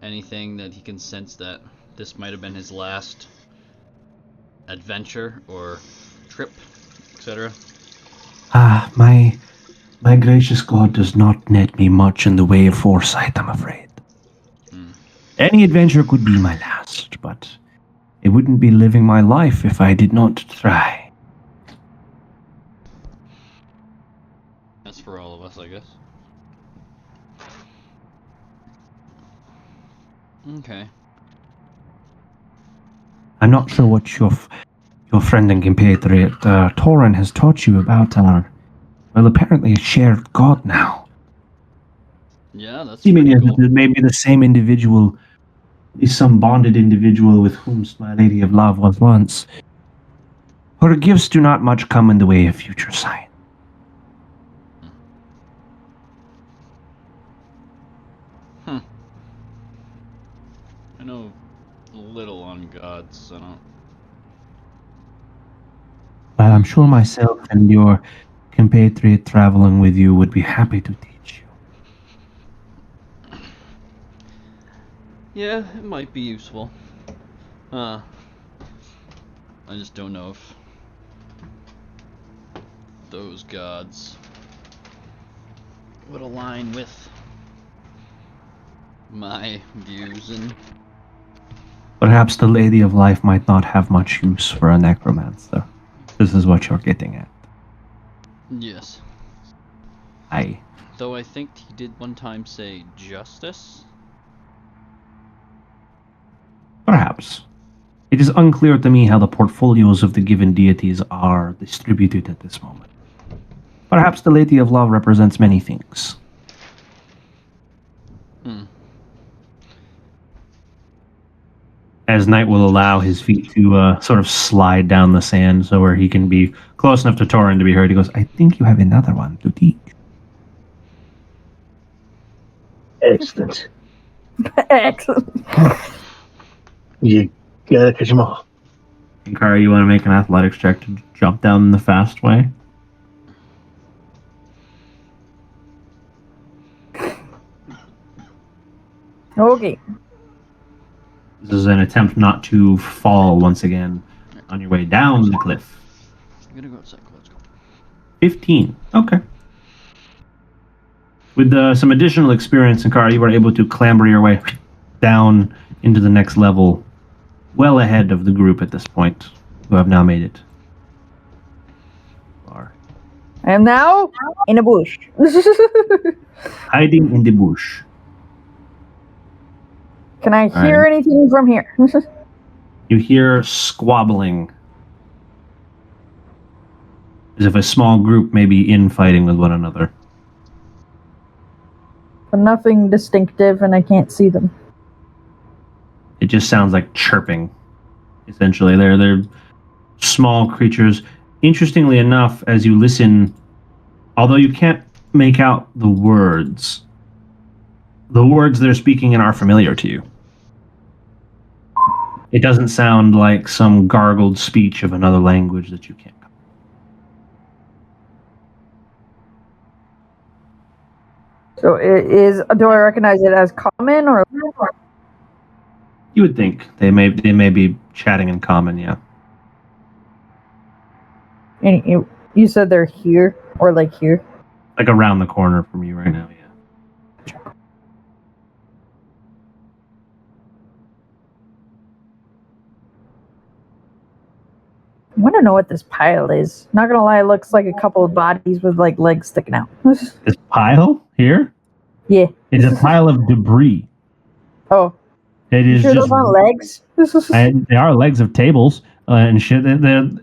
anything that he can sense that this might have been his last adventure or trip, etc. My gracious God does not net me much in the way of foresight, I'm afraid. Any adventure could be my last, but it wouldn't be living my life if I did not try. That's for all of us, I guess. Okay. I'm not sure what your friend and compatriot Torin has taught you about our, well, apparently a shared god now. Yeah, that's Seeming pretty as cool. if it may be the same individual, is some bonded individual with whom my Lady of Love was once. Her gifts do not much come in the way of future science. I know little on gods. I don't. But I'm sure myself and your compatriot traveling with you would be happy to teach you. Yeah, it might be useful. I just don't know if those gods would align with my views and. Perhaps the Lady of Life might not have much use for a necromancer. This is what you're getting at. Yes. Aye. Though I think he did one time say justice. Perhaps. It is unclear to me how the portfolios of the given deities are distributed at this moment. Perhaps the Lady of Love represents many things. As Knight will allow his feet to sort of slide down the sand so where he can be close enough to Torin to be heard, he goes, I think you have another one to teach. Excellent. Excellent. You gotta catch them all. Inkara, you want to make an athletics check to jump down the fast way? Okay. This is an attempt not to fall once again on your way down the cliff. I'm gonna go outside. Let's go. 15. Okay. With some additional experience, Inkara, you were able to clamber your way down into the next level, well ahead of the group at this point, who have now made it. I am now in a bush. Hiding in the bush. Can I hear anything from here? You hear squabbling. As if a small group may be infighting with one another. But nothing distinctive, and I can't see them. It just sounds like chirping, essentially. They're small creatures. Interestingly enough, as you listen, although you can't make out the words they're speaking in are familiar to you. It doesn't sound like some gargled speech of another language that you can't. So do I recognize it as common or? You would think they may be chatting in common, yeah. And you said they're here or like here? Like around the corner from you right now, yeah. I want to know what this pile is. Not gonna lie, it looks like a couple of bodies with like legs sticking out. This pile here? Yeah. It's a pile of debris. Oh. It is sure just those aren't legs? they are legs of tables and shit.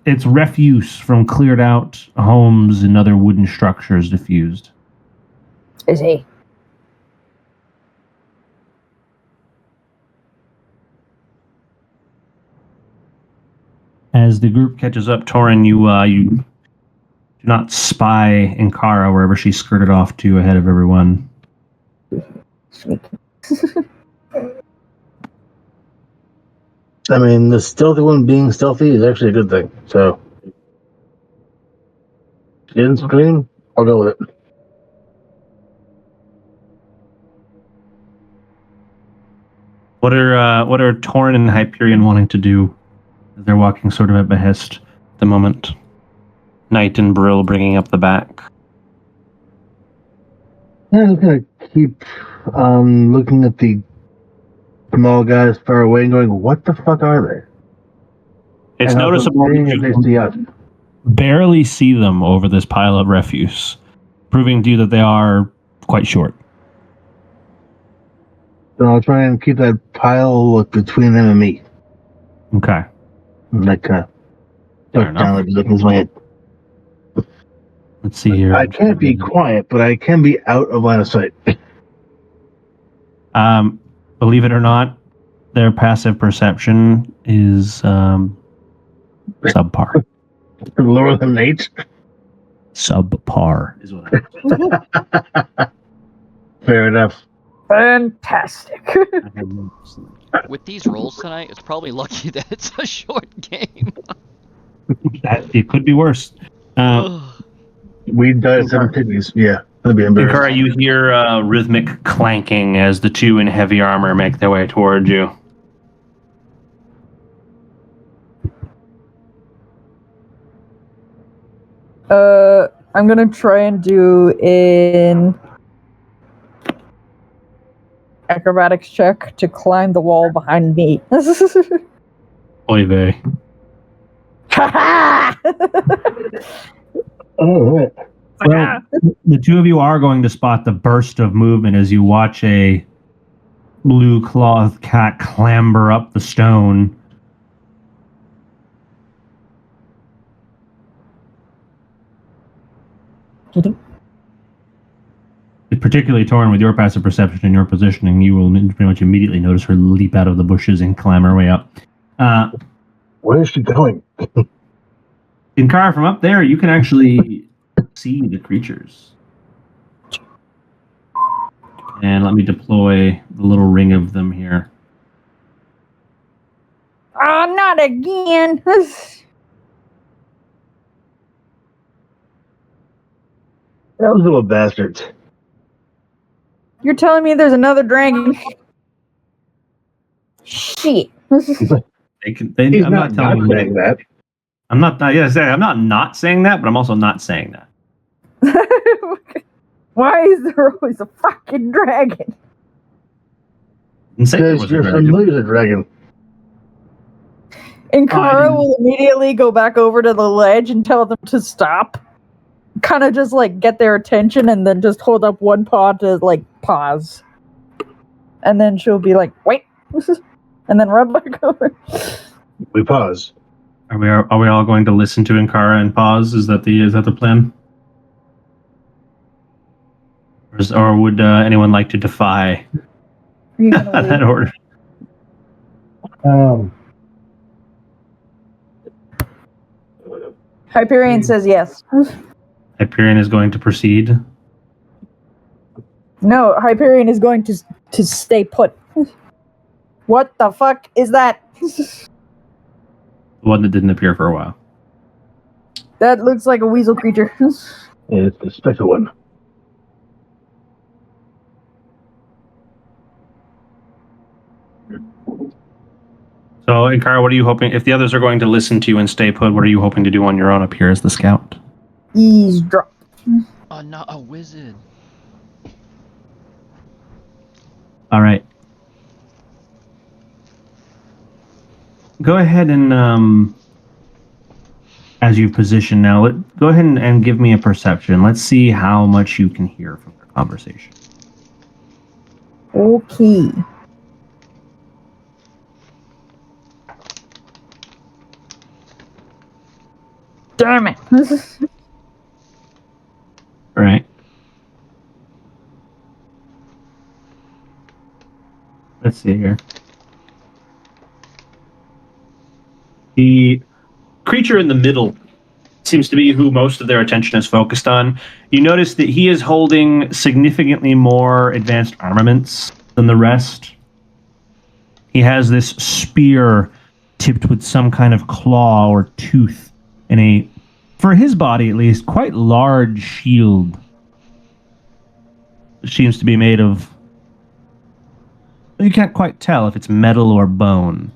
It's refuse from cleared out homes and other wooden structures diffused. Is he? As the group catches up, Torin, you do not spy Inkara wherever she skirted off to ahead of everyone. Sweet. I mean, the stealthy one being stealthy is actually a good thing. So, she didn't scream. I'll go with it. What are Torin and Hyperion wanting to do? They're walking sort of at behest at the moment. Knight and Brill bringing up the back. I'm just gonna keep looking at the small guys far away and going, "What the fuck are they?" It's and noticeable seeing if that they see us. you barely see them over this pile of refuse, proving to you that they are quite short. So I'll try and keep that pile between them and me. Okay. Like Fair down enough. like looking my head. Let's see here. I can't be quiet, but I can be out of line of sight. Believe it or not, their passive perception is subpar. Lower than 8. Subpar is what I Fair enough. Fantastic. With these rolls tonight, it's probably lucky that it's a short game. It could be worse. We died at 7 kidneys. Yeah, that'd be embarrassing. Inkara, you hear rhythmic clanking as the two in heavy armor make their way towards you. I'm gonna try and do an acrobatics check to climb the wall behind me. Oy vey. All right. Well, the two of you are going to spot the burst of movement as you watch a blue cloth cat clamber up the stone. It's particularly torn with your passive perception and your positioning. You will pretty much immediately notice her leap out of the bushes and climb her way up. Where is she going? Inkara, from up there, you can actually see the creatures. And let me deploy the little ring of them here. Oh, not again. Those little bastards. You're telling me there's another dragon? Shit. He's I'm not telling you saying that. I'm not saying that, but I'm also not saying that. Why is there always a fucking dragon? Because you're familiar with the dragon. And Kara will immediately go back over to the ledge and tell them to stop. Kind of just like get their attention and then just hold up one paw to like pause. And then she'll be like, wait. And then run back over. We pause. Are we all going to listen to Inkara and pause? Is that the plan? Or would anyone like to defy that order? Hyperion says yes. Hyperion is going to proceed. No, Hyperion is going to stay put. What the fuck is that? The one that didn't appear for a while. That looks like a weasel creature. It's the special one. So, Inkara, what are you hoping? If the others are going to listen to you and stay put, what are you hoping to do on your own up here as the scout? Eavesdrop. Oh, not a wizard. All right. Go ahead and, as you've positioned now, go ahead and give me a perception. Let's see how much you can hear from their conversation. Okay. Damn it. All right. Let's see here. The creature in the middle seems to be who most of their attention is focused on. You notice that he is holding significantly more advanced armaments than the rest. He has this spear tipped with some kind of claw or tooth and a, for his body at least, quite large shield. It seems to be made of, you can't quite tell if it's metal or bone.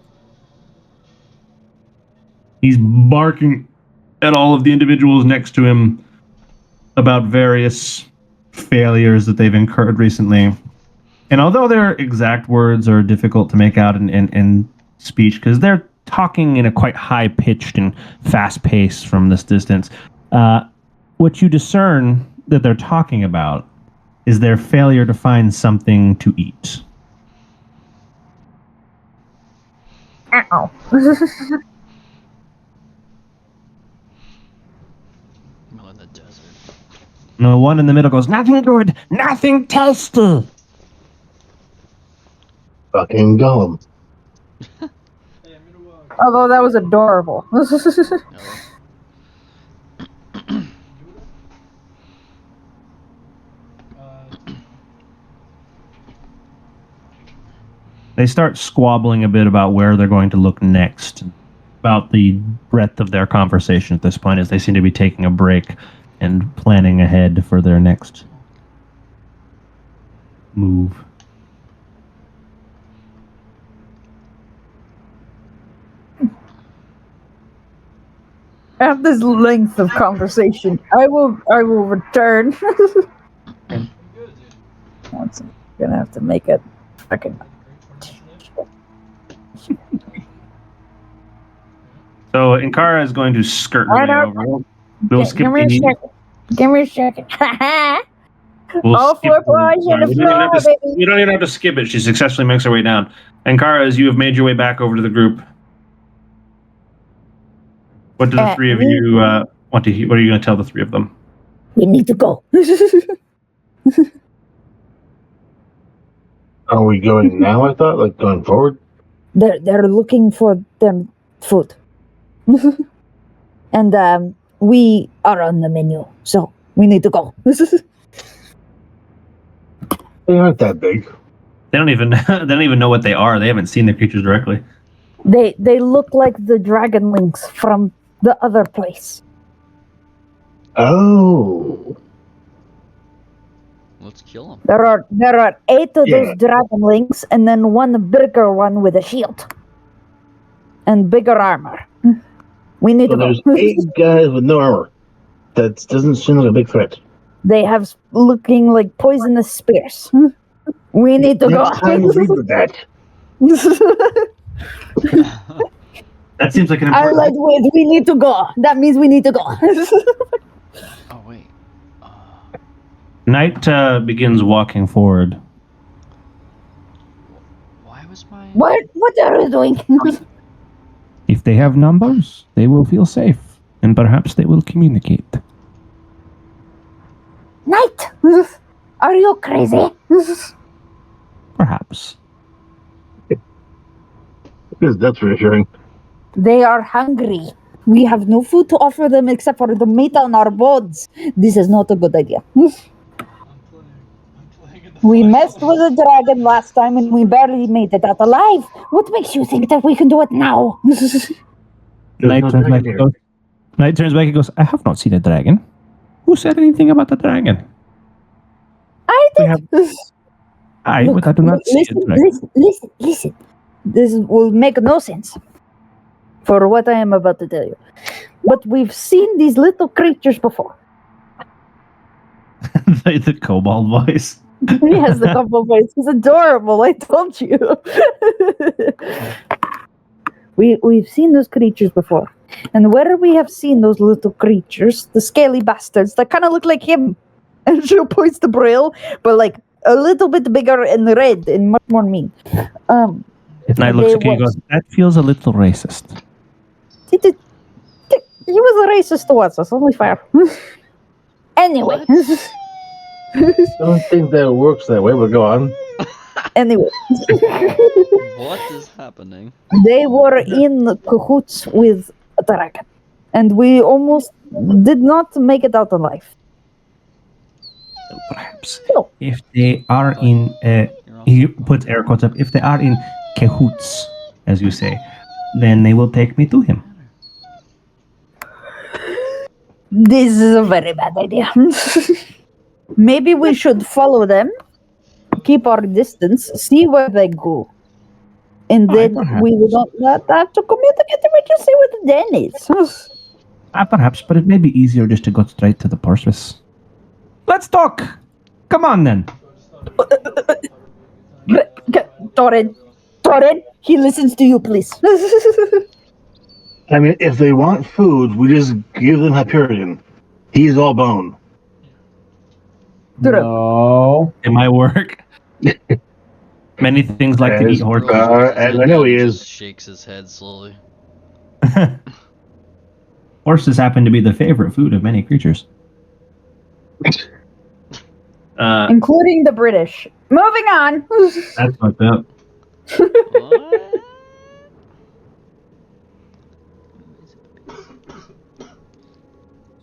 He's barking at all of the individuals next to him about various failures that they've incurred recently. And although their exact words are difficult to make out in speech, because they're talking in a quite high-pitched and fast-paced from this distance, what you discern that they're talking about is their failure to find something to eat. Ow. Well, in the desert. And the one in the middle goes, "Nothing good, nothing tasty." Fucking Gollum. Although that was adorable. They start squabbling a bit about where they're going to look next, about the breadth of their conversation at this point, as they seem to be taking a break and planning ahead for their next move. After this length of conversation, I will return. Once I'm gonna have to make it fucking. So Inkara is going to skirt her way over. We'll skip Give me a the- second. Give me a second. We'll All skip four paws the- on the we don't even floor, have to- baby. We don't even have to skip it. She successfully makes her way down. Inkara, as you have made your way back over to the group, what do the three of you want to hear? What are you going to tell the three of them? We need to go. Are we going now, I thought? Like, going forward? They're looking for them food. And we are on the menu, so we need to go. They aren't that big. They don't even know what they are. They haven't seen the creatures directly. They look like the dragonlings from the other place. Oh. Let's kill him. There are 8 of Yeah. those dragonlings, and then one bigger one with a shield and bigger armor. We need So to there's go. 8 guys with no armor. That doesn't seem like a big threat. They have looking like poisonous spears. We need to Next time, go. read with that. That seems like an I important. like wait. We need to go. That means we need to go. Oh wait. Knight begins walking forward. Why was my What are you doing? If they have numbers, they will feel safe, and perhaps they will communicate. Knight, are you crazy? Perhaps. Because that's reassuring. They are hungry. We have no food to offer them except for the meat on our boards. This is not a good idea. We messed with a dragon last time and we barely made it out alive. What makes you think that we can do it now? There's Knight no turns dragon back here. and goes, Knight turns back and goes, I have not seen a dragon. Who said anything about the dragon? I We did. But I do not see a dragon. Listen. This will make no sense for what I am about to tell you. But we've seen these little creatures before. the kobold voice. He has the couple voice. He's adorable. I told you. We've seen those creatures before, and where we have seen those little creatures, the scaly bastards that kind of look like him, and she points to Brill, but like a little bit bigger and red and much more mean. Knight looks at you and was- goes, That feels a little racist. He was a racist towards us. Only fair. Anyway. I don't think that works that way, but go on. Anyway. What is happening? They were in cahoots with a dragon, and we almost did not make it out alive. Perhaps. No. If they are in, he puts air quotes up, if they are in cahoots, as you say, then they will take me to him. This is a very bad idea. Maybe we should follow them, keep our distance, see where they go. And then perhaps. we would not have to communicate, we just see where the den is. Perhaps, but it may be easier just to go straight to the purpose. Let's talk! Come on then. Torin, he listens to you, please. I mean, if they want food, we just give them Hyperion. He's all bone. No. it might work. Many things like to Yes. eat horses. I know he is. Shakes his head slowly. Horses happen to be the favorite food of many creatures. Including the British. Moving on. That's fucked up. What?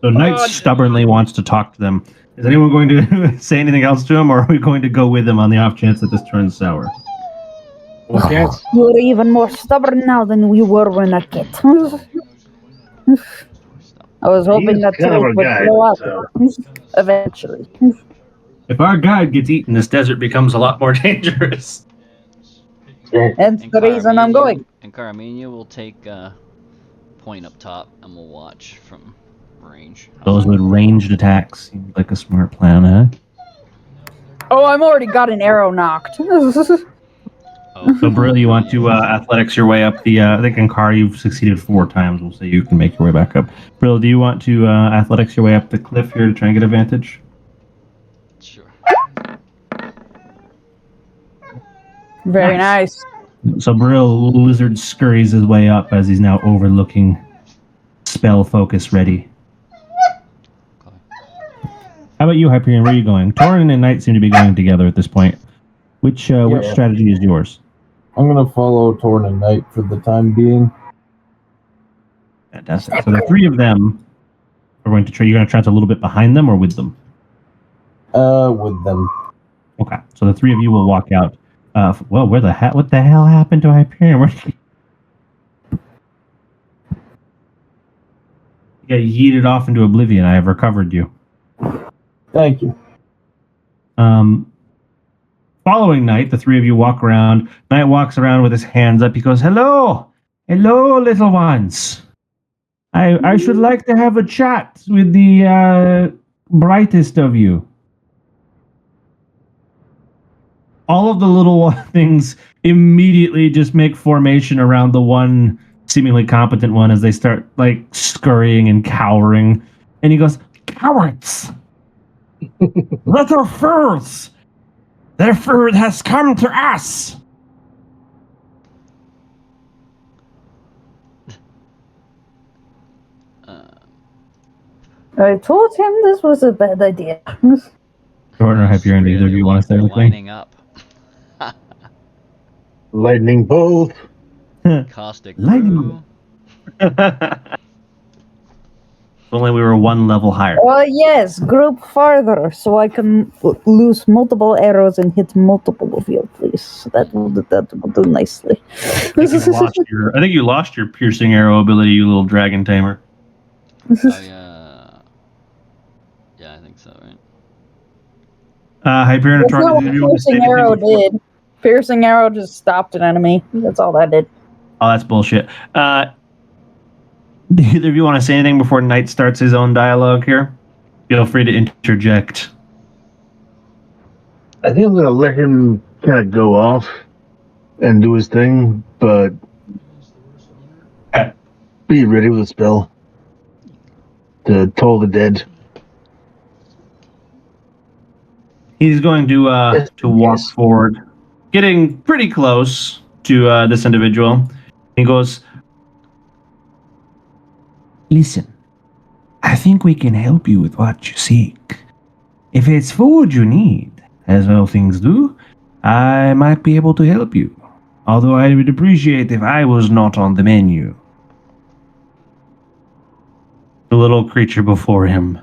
So Knight stubbornly wants to talk to them. Is anyone going to say anything else to him, or are we going to go with him on the off chance that this turns sour? Okay. You're even more stubborn now than we were when a kid. I was hoping He's that kind of trait our would guy, grow up so. eventually. If our guide gets eaten, this desert becomes a lot more dangerous. That's the reason I'm going. And Carmenia will take point up top, and we'll watch from range. Those with ranged attacks seems like a smart plan, huh? Oh, I'm already got an arrow knocked. Oh, So, Brill, you want to athletics your way up the... I think in Car you've succeeded 4 times. We'll say you can make your way back up. Brill, do you want to athletics your way up the cliff here to try and get advantage? sure. Very nice. So Brill, Lizard scurries his way up as he's now overlooking spell focus ready. Okay. How about you, Hyperion? Where are you going? Torin and Knight seem to be going together at this point. Which strategy is yours? I'm gonna follow Torn and Knight for the time being. Fantastic. So the 3 of them are going to try. You're going to trance a little bit behind them or with them? With them. Okay. So the 3 of you will walk out. Well, what the hell happened to Hyperion? Where did he... You got yeeted off into oblivion. I have recovered you. Thank you. Following Knight, the 3 of you walk around. Knight walks around with his hands up. He goes, "Hello, hello, little ones. I should like to have a chat with the brightest of you." All of the little things immediately just make formation around the one seemingly competent one as they start like scurrying and cowering. And he goes, "Cowards! Little fools! Their food has come to us!" I told him this was a bad idea. Jordan or Hyperion, either of you want to say anything? Lining up. Lightning bolt. Caustic Lightning. brew. If only we were 1 level higher. Yes, group farther so I can lose multiple arrows and hit multiple of you, please. That will do nicely. I think you lost your piercing arrow ability, you little dragon tamer. Yeah, I think so, right? Hyperion or That's not what Jordan, do you want to say piercing anything arrow before- did. Piercing arrow just stopped an enemy. That's all that did. Oh, that's bullshit. Do either of you want to say anything before Knight starts his own dialogue here? Feel free to interject. I think I'm going to let him kind of go off and do his thing, but be ready with a spell to toll the dead. He's going to walk Yes. forward, getting pretty close to this individual. He goes, "Listen, I think we can help you with what you seek. If it's food you need, as all things do, I might be able to help you. Although I would appreciate if I was not on the menu." The little creature before him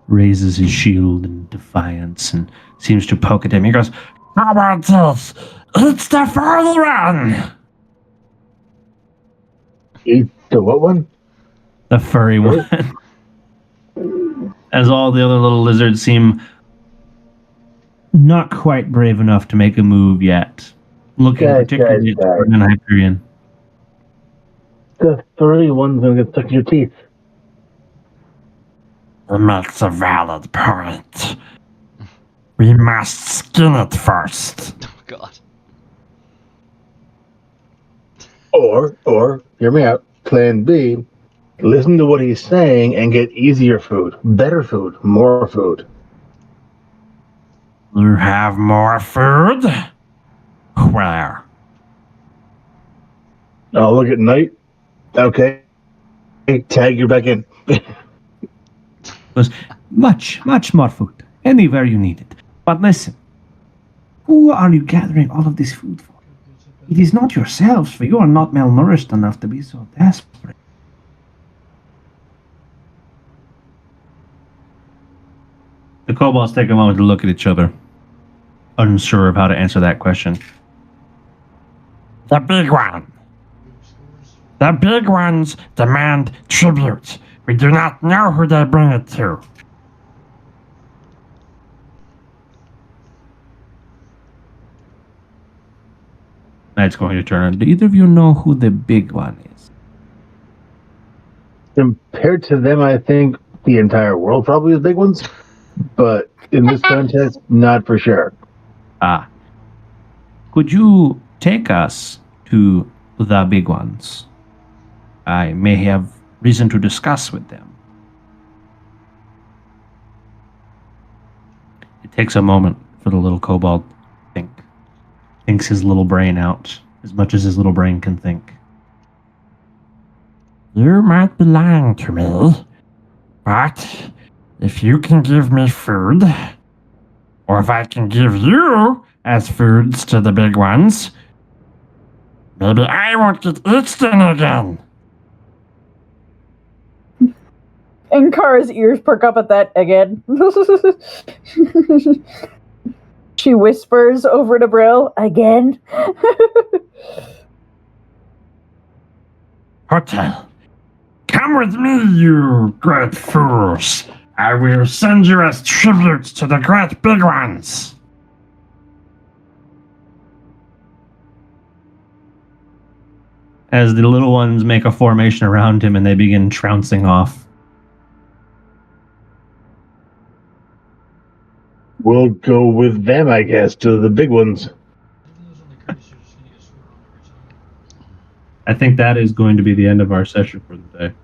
raises his shield in defiance and seems to poke at him. He goes, "How about this? It's the further one!" Eat the what one? The furry one. As all the other little lizards seem not quite brave enough to make a move yet. Looking particularly at Jordan and Hyperion. The furry one's going to get stuck in your teeth. That's a valid point. We must skin it first. Oh, God. Or, hear me out, plan B, listen to what he's saying and get easier food, better food, more food. You have more food? Where? I'll look at Night. Okay. Tag, you're back in. Was much more food. Anywhere you need it. But listen, who are you gathering all of this food for? It is not yourselves, for you are not malnourished enough to be so desperate. The kobolds take a moment to look at each other, unsure of how to answer that question. The big one. The big ones demand tribute. We do not know who they bring it to. Knight's going to turn. Do either of you know who the big one is? Compared to them, I think the entire world probably is big ones. But in this context, not for sure. Ah. Could you take us to the big ones? I may have reason to discuss with them. It takes a moment for the little kobold to think. Thinks his little brain out as much as his little brain can think. You might be lying to me, but if you can give me food, or if I can give you as foods to the big ones, maybe I won't get eaten again. And Kara's ears perk up at that again. She whispers over to Brill, again? Hotel, come with me, you great fools. I will send you as tributes to the great big ones. As the little ones make a formation around him and they begin trouncing off. We'll go with them, I guess, to the big ones. I think that is going to be the end of our session for the day.